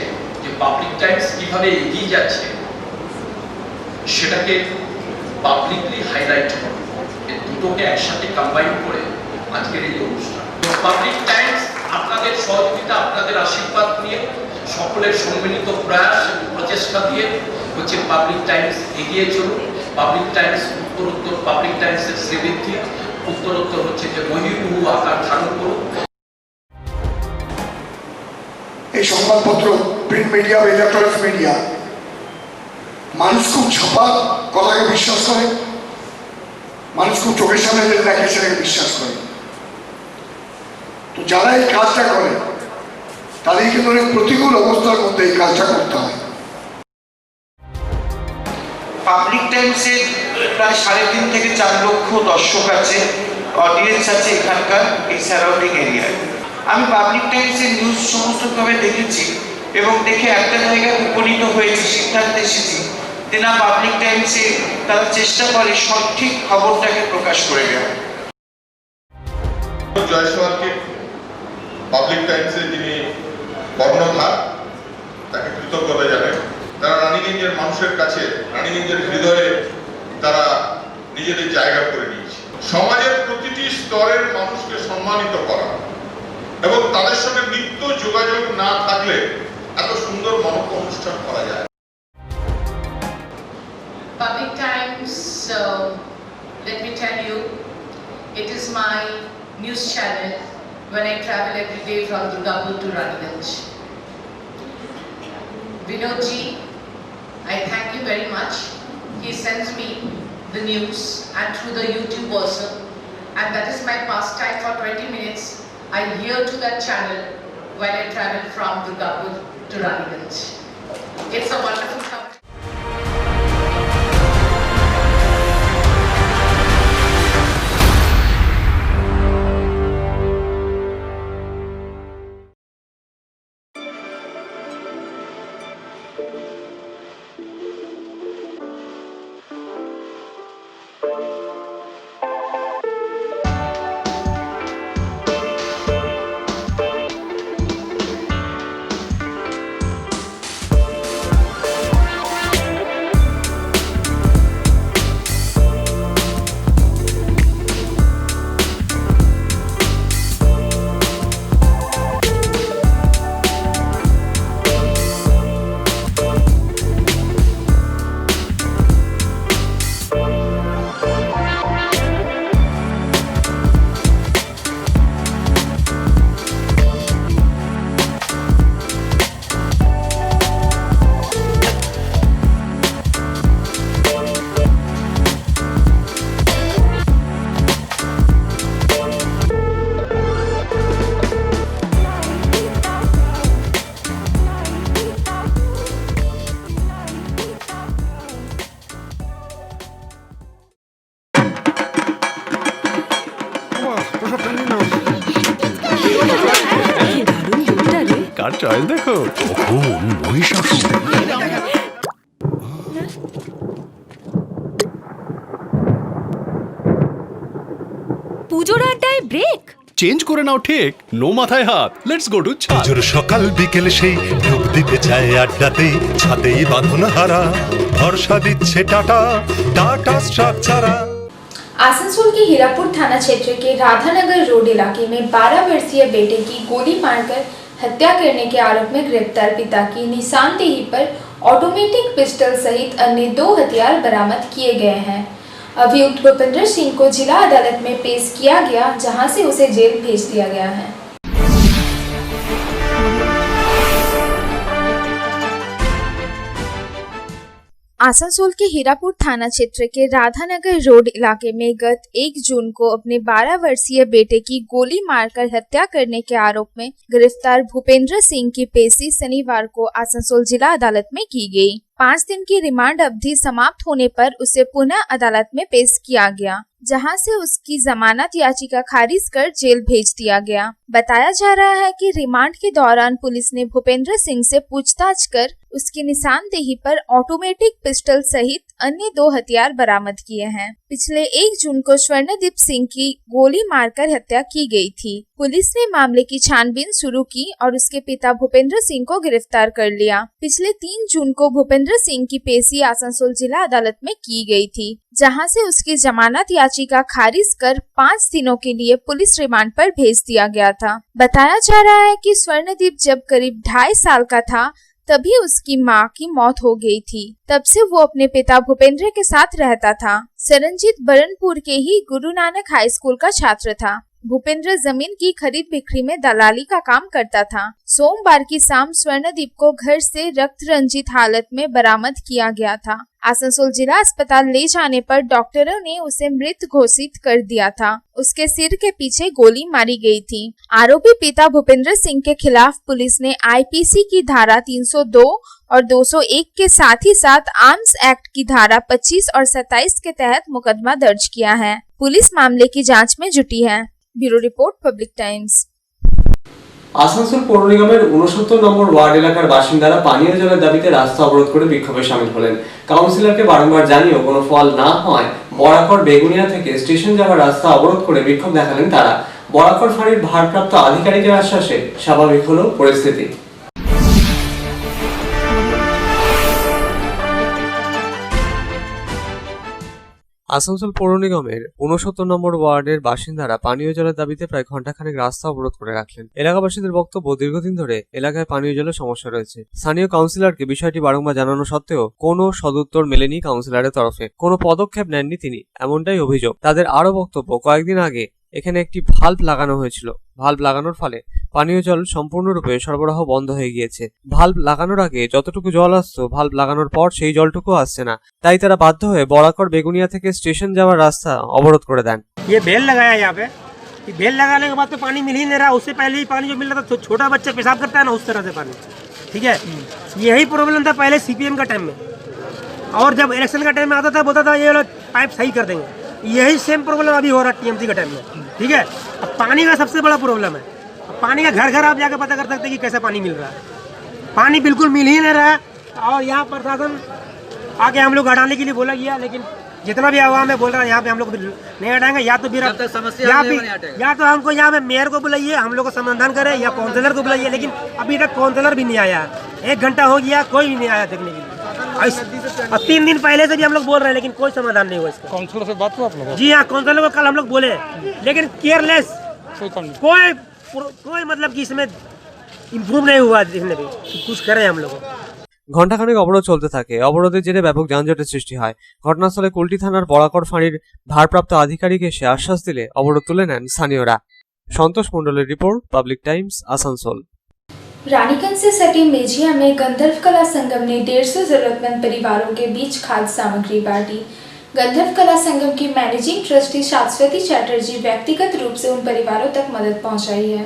যে পাবলিক টাইমস কিভাবে এগিয়ে যাচ্ছে সেটাকে পাবলিকলি হাইলাইট করা, এই দুটোকে একসাথে কম্বাইন করে আজকের এই অনুষ্ঠান। পাবলিক টাইমস আপনাদের সহযোগিতা, আপনাদের আশীর্বাদ নিয়ে, সকলের সম্মিলিত প্রয়াস এবং প্রচেষ্টা দিয়ে হচ্ছে পাবলিক টাইমস এগিয়ে চলুন। পাবলিক টাইমস উত্তরোত্তর, পাবলিক টাইমসের শ্রীবৃদ্ধি উত্তরোত্তর হচ্ছে যে বহির্ভূ আকার ধারণ করুন। এই সংবাদপত্র, প্রিন্ট মিডিয়া বা ইলেকট্রনিক্স মিডিয়া, মানুষ খুব ছাপা কথাকে বিশ্বাস করে, মানুষ খুব চোখের সামনে যেটা দেখে সেটাকে বিশ্বাস করে। তো যারা এই কাজটা করে তাদের কিন্তু অনেক প্রতিকূল অবস্থার মধ্যে এই কাজটা করতে হয়। পাবলিক টাইমসের প্রায় 3.5 থেকে 4 লক্ষ দর্শক আছে, অডিয়েন্স আছে এখানকার এই সারাউন্ডিং এরিয়ায়। আমি পাবলিক টাইমসের নিউজ সমস্তভাবে দেখেছি এবং দেখে একটা জায়গায় উপনীত হয়েছি, সিদ্ধান্তে এসেছি যে না, পাবলিক টাইমসে তারা চেষ্টা করে সঠিক খবরটাকে প্রকাশ করে দেওয়া। জয়সওয়ালকে পাবলিক টাইমসে যিনি কর্ণধার, তাকে কৃতজ্ঞতা জানাই। তারা রানীগঞ্জের মানুষের কাছে, রানীগঞ্জের হৃদয়ে তারা নিজেদের জায়গা করে নিয়েছে। সমাজের প্রতিটি স্তরের মানুষকে সম্মানিত করা এবং তাদের সঙ্গে নিত্য যোগাযোগ না থাকলে এত সুন্দর মানব অনুষ্ঠান করা যায়। Public Times, let me tell you, it is my news channel when I travel every day from Durgapur to Raniganj. Vinodji, I thank you very much. He sends me the news and through the YouTube also, and that is my pastime for 20 minutes. I hear to that channel while I travel from Durgapur to Raniganj. It's a wonderful company. Car choice দেখো কখন মহিষাসুর পুজোর আড্ডায় break change করে নাও ঠিক no মাথায় হাত let's go to পুজোর সকাল বিকেল সেই ডুব দিতে যায় আড্ডাতে ছাদেই বাঁধন হারা ভরসা দিচ্ছে টাটা টাটা স্ট্রাকচারা। आसनसोल के हीरापुर थाना क्षेत्र के राधानगर रोड इलाके में 12 वर्षीय बेटे की गोली मारकर हत्या करने के आरोप में गिरफ्तार पिता की निशानदेही पर ऑटोमेटिक पिस्टल सहित अन्य 2 हथियार बरामद किए गए हैं। अभियुक्त भूपेंद्र सिंह को जिला अदालत में पेश किया गया, जहां से उसे जेल भेज दिया गया है। आसनसोल के हीरापुर थाना क्षेत्र के राधानगर रोड इलाके में गत 1 जून को अपने 12 वर्षीय बेटे की गोली मारकर हत्या करने के आरोप में गिरफ्तार भूपेंद्र सिंह की पेशी शनिवार को आसनसोल जिला अदालत में की गई। 5 दिन की रिमांड अवधि समाप्त होने पर उसे पुनः अदालत में पेश किया गया, जहां से उसकी जमानत याचिका खारिज कर जेल भेज दिया गया। बताया जा रहा है कि रिमांड के दौरान पुलिस ने भूपेंद्र सिंह से पूछताछ कर उसकी निशानदेही पर ऑटोमेटिक पिस्टल सहित अन्य 2 हथियार बरामद किए हैं। पिछले 1 जून को स्वर्णदीप सिंह की गोली मारकर हत्या की गई थी। पुलिस ने मामले की छानबीन शुरू की और उसके पिता भूपेंद्र सिंह को गिरफ्तार कर लिया। पिछले 3 जून को भूपेंद्र सिंह की पेशी आसनसोल जिला अदालत में की गई थी, जहां से उसकी जमानत याचिका खारिज कर 5 दिनों के लिए पुलिस रिमांड पर भेज दिया गया था। बताया जा रहा है कि स्वर्णदीप जब करीब 2.5 साल का था तभी उसकी मां की मौत हो गई थी। तब से वो अपने पिता भूपेंद्र के साथ रहता था। सरनजीत बरनपुर के ही गुरु नानक हाई स्कूल का छात्र था। भूपेंद्र जमीन की खरीद बिक्री में दलाली का काम करता था। सोमवार की शाम स्वर्णदीप को घर से रक्त रंजित हालत में बरामद किया गया था। आसनसोल जिला अस्पताल ले जाने पर डॉक्टरों ने उसे मृत घोषित कर दिया था। उसके सिर के पीछे गोली मारी गई थी। आरोपी पिता भूपेंद्र सिंह के खिलाफ पुलिस ने आईपीसी की धारा 302 और 201 के साथ ही साथ आर्म्स एक्ट की धारा 25 और 27 के तहत मुकदमा दर्ज किया है। पुलिस मामले की जांच में जुटी है। Bureau report, public times. Asansol পৌর নিগমের 69 নম্বর ওয়ার্ড এলাকার বাসিন্দারা পানীয় জলের দাবিতে রাস্তা অবরোধ করে বিক্ষোভে শামিল হলেন। কাউন্সিলরকে বারংবার জানিয়েও কোনো ফল না হওয়ায় বরাকর বেগুনিয়া থেকে স্টেশন যাওয়ার রাস্তা অবরোধ করে বিক্ষোভ দেখালেন তারা। বরাকর ফাঁড়ির ভারপ্রাপ্ত আধিকারিকের আশ্বাসে স্বাভাবিক হলো পরিস্থিতি। আসানসোল পৌর নিগমের 69 নম্বর ওয়ার্ডের বাসিন্দারা পানীয় জলের দাবিতে প্রায় ঘণ্টাখানেক রাস্তা অবরোধ করে রাখলেন। এলাকাবাসীদের বক্তব্য, দীর্ঘদিন ধরে এলাকায় পানীয় জলের সমস্যা রয়েছে। স্থানীয় কাউন্সিলরকে বিষয়টি বারংবার জানানো সত্ত্বেও কোনো সদুত্তর মেলেনি কাউন্সিলরের তরফে, কোনো পদক্ষেপ নেননি তিনি, এমনটাই অভিযোগ। তাদের আরো বক্তব্য, কয়েকদিন আগে এখানে একটি ভাল্ব লাগানো হয়েছিল। ভাল্ব লাগানোর ফলে পানীয় জল সম্পূর্ণরূপে সরবরাহ বন্ধ হয়ে গিয়েছে। ভাল্ব লাগানোর আগে যতটুকু জল আসতো ভাল্ব লাগানোর পর সেই জলটুকু আসছে না, তাই তারা বাধ্য হয়ে বরাকর বেগুনিয়া থেকে স্টেশন যাওয়ার রাস্তা অবরোধ করে দেন। ये बेल लगाया यहाँ पे, बेल लगाने के बाद तो पानी मिल ही नहीं रहा। उससे पहले ही पानी जो मिल रहा था, छोटा बच्चा पेशाब करता है ना, उस तरह से पानी, ठीक है। यही प्रॉब्लम था पहले सीपीएम का टाइम में, और जब इलेक्शन का टाइम में आता था बोलता था ये लोग पाइप सही कर देंगे। यही सेम प्रॉब्लम अभी हो रहा है टीएमसी का टाइम में, ठीक है। अब पानी का सबसे बड़ा प्रॉब्लम है। अब पानी का घर घर आप जाकर पता कर सकते हैं कि कैसा पानी मिल रहा है। पानी बिल्कुल मिल ही नहीं रहा है, और यहाँ प्रशासन आके हम लोग हटाने के लिए बोला गया, लेकिन जितना भी आवाम है बोल रहा है यहाँ पे हम लोग नहीं हटाएंगे। या तो फिर या तो हमको यहाँ पे मेयर को बुलाइए, हम लोग को समाधान करे, या काउंसलर को बुलाइए, लेकिन अभी तक काउंसलर भी नहीं आया। 1 घंटा हो गया, कोई भी नहीं आया देखने के लिए। और 3 दिन पहले से भी हम लोग बोल रहे हैं, लेकिन कोई समाधान नहीं हुआ इसका। काउंसलर से बात हुआ आप लोग? जी हाँ, काउंसलर को कल हम लोग बोले, लेकिन केयरलेस, कोई मतलब कि इसमें इम्प्रूव नहीं हुआ देखने में। कुछ करें हम लोग। ঘণ্টাখানেক অবরোধ চলতে থাকে। অবরোধের জেরে ব্যাপক যানজটের সৃষ্টি হয়। ঘটনাস্থলে কুলটি থানার বরাকর ফাঁড়ির ভারপ্রাপ্ত আধিকারিক এসে আশ্বাস দিলে অবরোধ তুলে নেন স্থানীয়রা। সন্তোষ মণ্ডলের রিপোর্ট, পাবলিক টাইমস, আসানসোল। रानीगंज से सटे मेजिया में गंधर्व कला संगम ने 150 जरूरतमंद परिवारों के बीच खाद्य सामग्री बांटी। गंधर्व कला संगम की मैनेजिंग ट्रस्टी शाश्वती चैटर्जी व्यक्तिगत रूप से उन परिवारों तक मदद पहुंचाई है।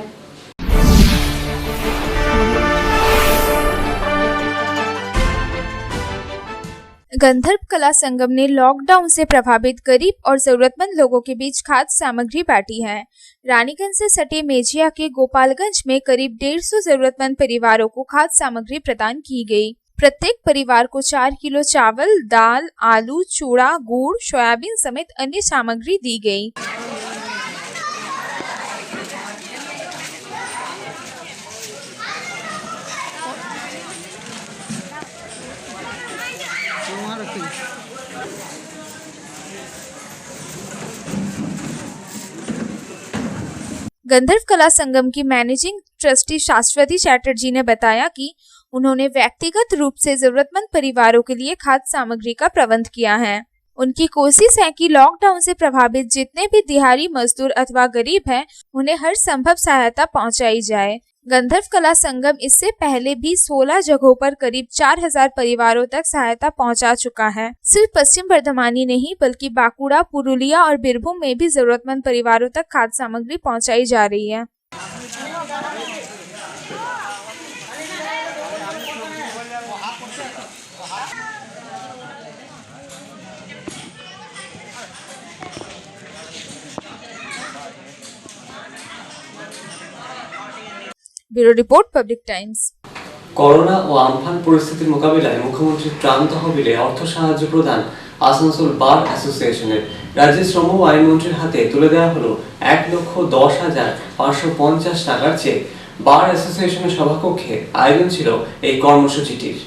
गंधर्व कला संगम ने लॉकडाउन से प्रभावित गरीब और जरूरतमंद लोगों के बीच खाद्य सामग्री बांटी है। रानीगंज से सटे मेजिया के गोपालगंज में करीब 150 जरूरतमंद परिवारों को खाद्य सामग्री प्रदान की गई। प्रत्येक परिवार को 4 किलो चावल, दाल, आलू, चूड़ा, गुड़, सोयाबीन समेत अन्य सामग्री दी गई। गंधर्व कला संगम की मैनेजिंग ट्रस्टी शाश्वती चैटर्जी ने बताया कि उन्होंने व्यक्तिगत रूप से जरूरतमंद परिवारों के लिए खाद्य सामग्री का प्रबंध किया है। उनकी कोशिश है कि लॉकडाउन से प्रभावित जितने भी दिहाड़ी मजदूर अथवा गरीब हैं, उन्हें हर संभव सहायता पहुंचाई जाए। गंधर्व कला संगम इससे पहले भी 16 जगहों पर करीब 4000 परिवारों तक सहायता पहुंचा चुका है। सिर्फ पश्चिम बर्धमान ही नहीं बल्कि बांकुड़ा, पुरुलिया और बीरभूम में भी जरूरतमंद परिवारों तक खाद्य सामग्री पहुंचाई जा रही है। Bureau report, public times. Corona ও আমফান পরিস্থিতির মোকাবিলায় মুখ্যমন্ত্রীর ত্রাণ তহবিলে অর্থ সাহায্য প্রদান আসানসোল বার অ্যাসোসিয়েশনের। রাজ্যের শ্রম ও আইনমন্ত্রীর হাতে তুলে দেওয়া হলো 1,10,550 টাকার চেক। বার অ্যাসোসিয়েশনের সভাকক্ষে আয়োজন ছিল এই কর্মসূচিটির।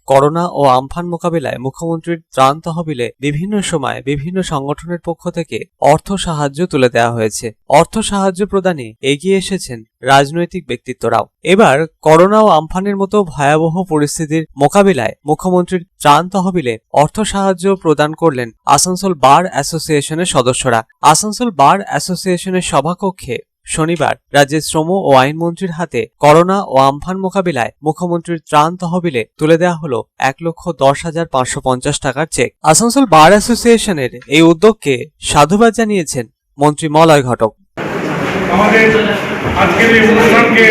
করোনা ও আমফান মোকাবিলায় মুখ্যমন্ত্রীর ত্রাণ তহবিলে বিভিন্ন সময় বিভিন্ন সংগঠনের পক্ষ থেকে অর্থ সাহায্য তুলে দেওয়া হয়েছে। অর্থ সাহায্য প্রদানে এগিয়ে এসেছেন রাজনৈতিক ব্যক্তিত্বরাও। এবার করোনা ও আমফানের মতো ভয়াবহ পরিস্থিতির মোকাবিলায় মুখ্যমন্ত্রীর ত্রাণ তহবিলে অর্থ সাহায্য প্রদান করলেন আসানসোল বার অ্যাসোসিয়েশনের সদস্যরা। আসানসোল বার অ্যাসোসিয়েশনের সভাকক্ষে শনিবার রাজ্যের শ্রম ও আইনমন্ত্রীর হাতে করোনা ও আমফান মোকাবিলায় মুখ্যমন্ত্রীর ত্রাণ তহবিলে তুলে দেওয়া হলো 1,10,550 টাকার চেক। আসানসোল বার অ্যাসোসিয়েশনের এই উদ্যোগকে সাধুবাদ জানিয়েছেন মন্ত্রী মলয় ঘটক। আমাদের আজকের এই অনুষ্ঠানকে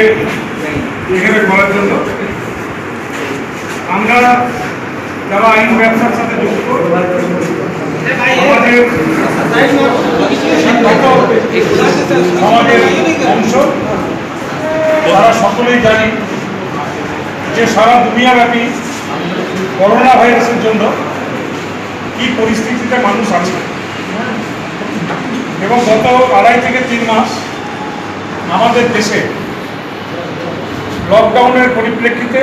এখানে করার জন্য আমরা যারা আইন ব্যবসার সাথে যুক্ত, আমাদের সমাজের অংশ, তারা সকলেই জানি যে সারা দুনিয়াব্যাপী করোনা ভাইরাসের জন্য কি পরিস্থিতিতে মানুষ আছে, এবং গত 2.5 থেকে 3 মাস আমাদের দেশে লকডাউনের পরিপ্রেক্ষিতে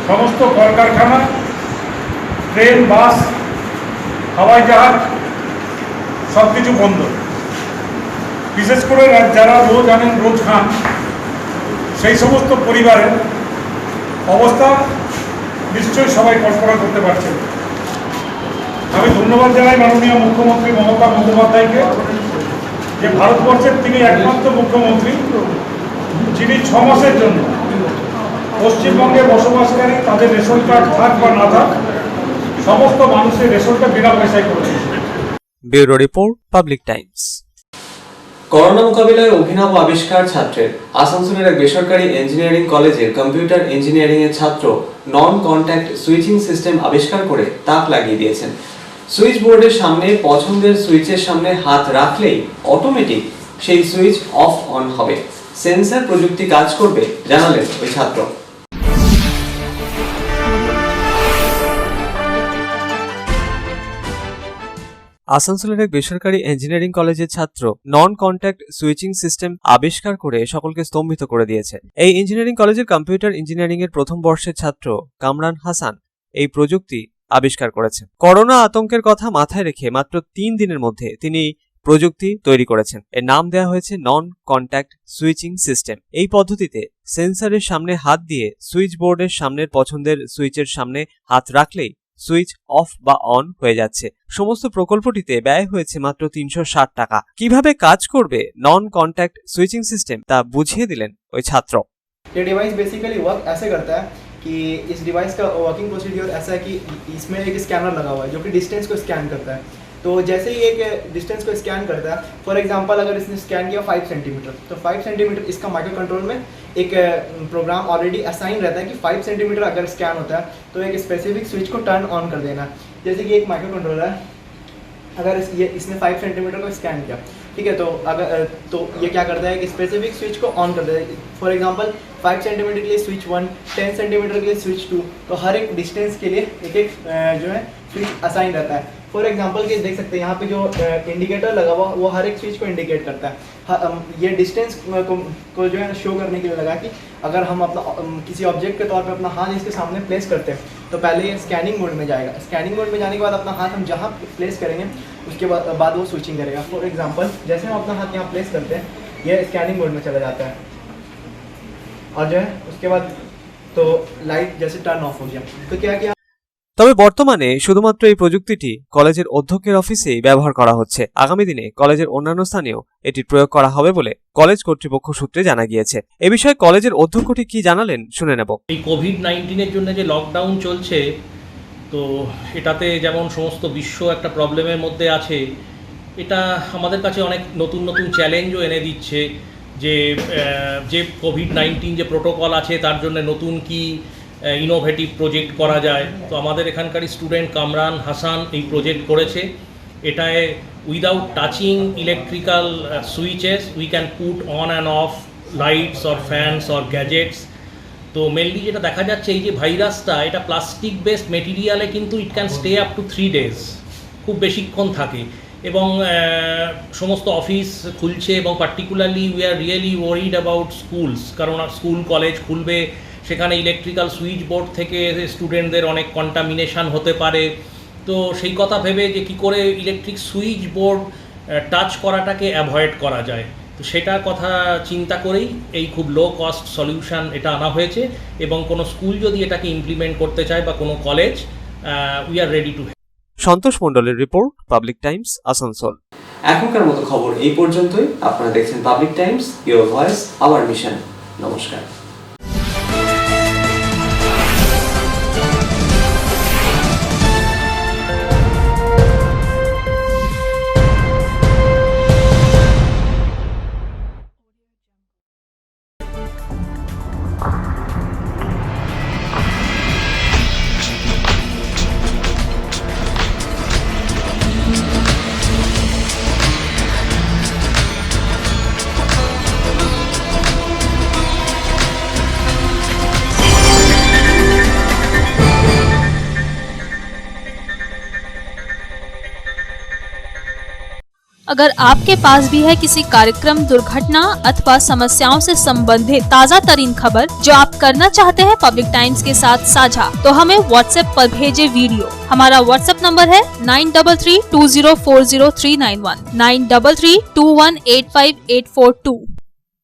সমস্ত কলকারখানা, ট্রেন, বাস, হাওয়াই জাহাজ সব কিছু বন্ধ। বিশেষ করে যারা রোজ আনেন রোজ খান, সেই সমস্ত পরিবারের অবস্থা নিশ্চয়ই সবাই কল্পনা করতে পারছেন। আমি ধন্যবাদ জানাই মাননীয় মুখ্যমন্ত্রী মমতা বন্দ্যোপাধ্যায়কে, যে ভারতবর্ষের তিনি একমাত্র মুখ্যমন্ত্রী যিনি 6 মাসের জন্য পশ্চিমবঙ্গে বসবাসকারী তাদের রেশন কার্ড থাক বা না থাক সমস্ত মানুষের রেশনটা বিনা পয়সায় করেছে। Bureau report, public times. Corona মোকাবিলায় অভিনব আবিষ্কার ছাত্রের। আসানসোলের এক বেসরকারি ইঞ্জিনিয়ারিং কলেজের কম্পিউটার ইঞ্জিনিয়ারিং এর ছাত্র নন কন্ট্যাক্ট সুইচিং সিস্টেম আবিষ্কার করে তাক লাগিয়ে দিয়েছেন। সুইচ বোর্ডের সামনে পছন্দের সুইচের সামনে হাত রাখলেই অটোমেটিক সেই সুইচ অফ অন হবে। সেন্সর প্রযুক্তি কাজ করবে জানালেন ওই ছাত্র। আসানসোলের এক বেসরকারি ইঞ্জিনিয়ারিং কলেজের ছাত্র নন কন্ট্যাক্ট সুইচিং সিস্টেম আবিষ্কার করে সকলকে স্তম্ভিত করে দিয়েছে। এই ইঞ্জিনিয়ারিং কলেজের কম্পিউটার ইঞ্জিনিয়ারিং এর প্রথম বর্ষের ছাত্র কামরান হাসান এই প্রযুক্তি আবিষ্কার করেছেন। করোনা আতঙ্কের কথা মাথায় রেখে মাত্র 3 দিনের মধ্যে তিনি প্রযুক্তি তৈরি করেছেন। এর নাম দেওয়া হয়েছে নন কন্ট্যাক্ট সুইচিং সিস্টেম। এই পদ্ধতিতে সেন্সরের সামনে হাত দিয়ে সুইচ বোর্ডের সামনের পছন্দের সুইচের সামনে হাত রাখলেই সুইচ অফ বা অন হয়ে যাচ্ছে। সমস্ত প্রকল্পটিতে ব্যয় হয়েছে মাত্র 360 টাকা। কিভাবে কাজ করবে নন কন্ট্যাক্ট সুইচিং সিস্টেম তা বুঝিয়ে দিলেন ওই ছাত্র। ये डिवाइस बेसिकली वर्क ऐसे करता है कि इस डिवाइस का वर्किंग प्रोसीड्योर ऐसा है कि इसमें एक स्कैनर लगा हुआ है जो कि डिस्टेंस को स्कैन करता है। तो जैसे ही एक डिस्टेंस को स्कैन करता है, फॉर एग्जांपल अगर इसने स्कैन किया 5 सेंटीमीटर, तो 5 सेंटीमीटर इसका माइक्रो कंट्रोल में एक प्रोग्राम ऑलरेडी असाइन रहता है कि 5 सेंटीमीटर अगर स्कैन होता है तो एक स्पेसिफिक स्विच को टर्न ऑन कर देना। जैसे कि एक माइक्रो कंट्रोलर है, अगर इसने 5 सेंटीमीटर को स्कैन किया, ठीक है, तो ये क्या करता है कि स्पेसिफिक स्विच को ऑन कर देता है। फॉर एग्जांपल 5 सेंटीमीटर के लिए स्विच 1, 10 सेंटीमीटर के लिए स्विच 2, तो हर एक डिस्टेंस के लिए एक जो है स्विच असाइन रहता है। फॉर एग्जांपल के देख सकते हैं यहाँ पे जो इंडिकेटर लगा हुआ वो हर एक स्विच को इंडिकेट करता है। ये डिस्टेंस को जो है शो करने के लिए लगा कि अगर हम अपना किसी ऑब्जेक्ट के तौर पे अपना हाथ इसके सामने प्लेस करते हैं तो पहले ये स्कैनिंग मोड में जाएगा। स्कैनिंग मोड में जाने के बाद अपना हाथ हम जहाँ प्लेस करेंगे उसके बाद वो स्विचिंग करेगा। फॉर एग्जांपल जैसे हम अपना हाथ यहाँ प्लेस करते हैं ये स्कैनिंग मोड में चला जाता है और जो है उसके बाद तो लाइट जैसे टर्न ऑफ हो गया। तो क्या किया, তবে বর্তমানে শুধুমাত্র এই প্রযুক্তিটি কলেজের অধ্যক্ষের অফিসেই ব্যবহার করা হচ্ছে। আগামী দিনে কলেজের অন্যান্য স্থানেও এটির প্রয়োগ করা হবে বলে কলেজ কর্তৃপক্ষ সূত্রে জানা গিয়েছে। এ বিষয়ে কলেজের অধ্যক্ষটি কি জানালেন শুনে নেব। এই কোভিড-19 জন্য যে লকডাউন চলছে, তো এটাতে যেমন সমস্ত বিশ্ব একটা প্রবলেমের মধ্যে আছে, এটা আমাদের কাছে অনেক নতুন নতুন চ্যালেঞ্জও এনে দিচ্ছে যে কোভিড-19 যে প্রোটোকল আছে তার জন্য নতুন কি ইনোভেটিভ প্রজেক্ট করা যায়। তো আমাদের এখানকার স্টুডেন্ট কামরান হাসান এই প্রজেক্ট করেছে। এটায় without touching electrical switches we can put on and of lights or fans or gadgets. তো মেনলি যেটা দেখা যাচ্ছে এই যে ভাইরাসটা এটা প্লাস্টিক বেসড মেটেরিয়ালে কিন্তু it can stay up to 3 days, খুব বেশিক্ষণ থাকে। এবং সমস্ত অফিস খুলছে এবং particularly we are really worried about schools, কারণ স্কুল কলেজ খুলবে, সেখানে ইলেকট্রিক্যাল সুইচ বোর্ড থেকে স্টুডেন্টদের অনেক কন্টামিনেশন হতে পারে। তো সেই কথা ভেবে যে কী করে ইলেকট্রিক সুইচ বোর্ড টাচ করাটাকে অ্যাভয়েড করা যায়, তো সেটার কথা চিন্তা করেই এই খুব লো কস্ট সলিউশন এটা আনা হয়েছে। এবং কোনো স্কুল যদি এটাকে ইমপ্লিমেন্ট করতে চায় বা কোনো college, we are ready to. Santosh মণ্ডলের রিপোর্ট, পাবলিক টাইমস, আসানসোল। এখনকার মতো খবর এই পর্যন্তই। আপনারা দেখছেন public Times, your voice hour mission. নমস্কার। अगर आपके पास भी है किसी कार्यक्रम, दुर्घटना अथवा समस्याओं से संबंधित ताज़ा तरीन खबर जो आप करना चाहते हैं पब्लिक टाइम्स के साथ साझा, तो हमें व्हाट्सएप पर भेजे वीडियो। हमारा व्हाट्सएप नंबर है 9332040391, 9332185842।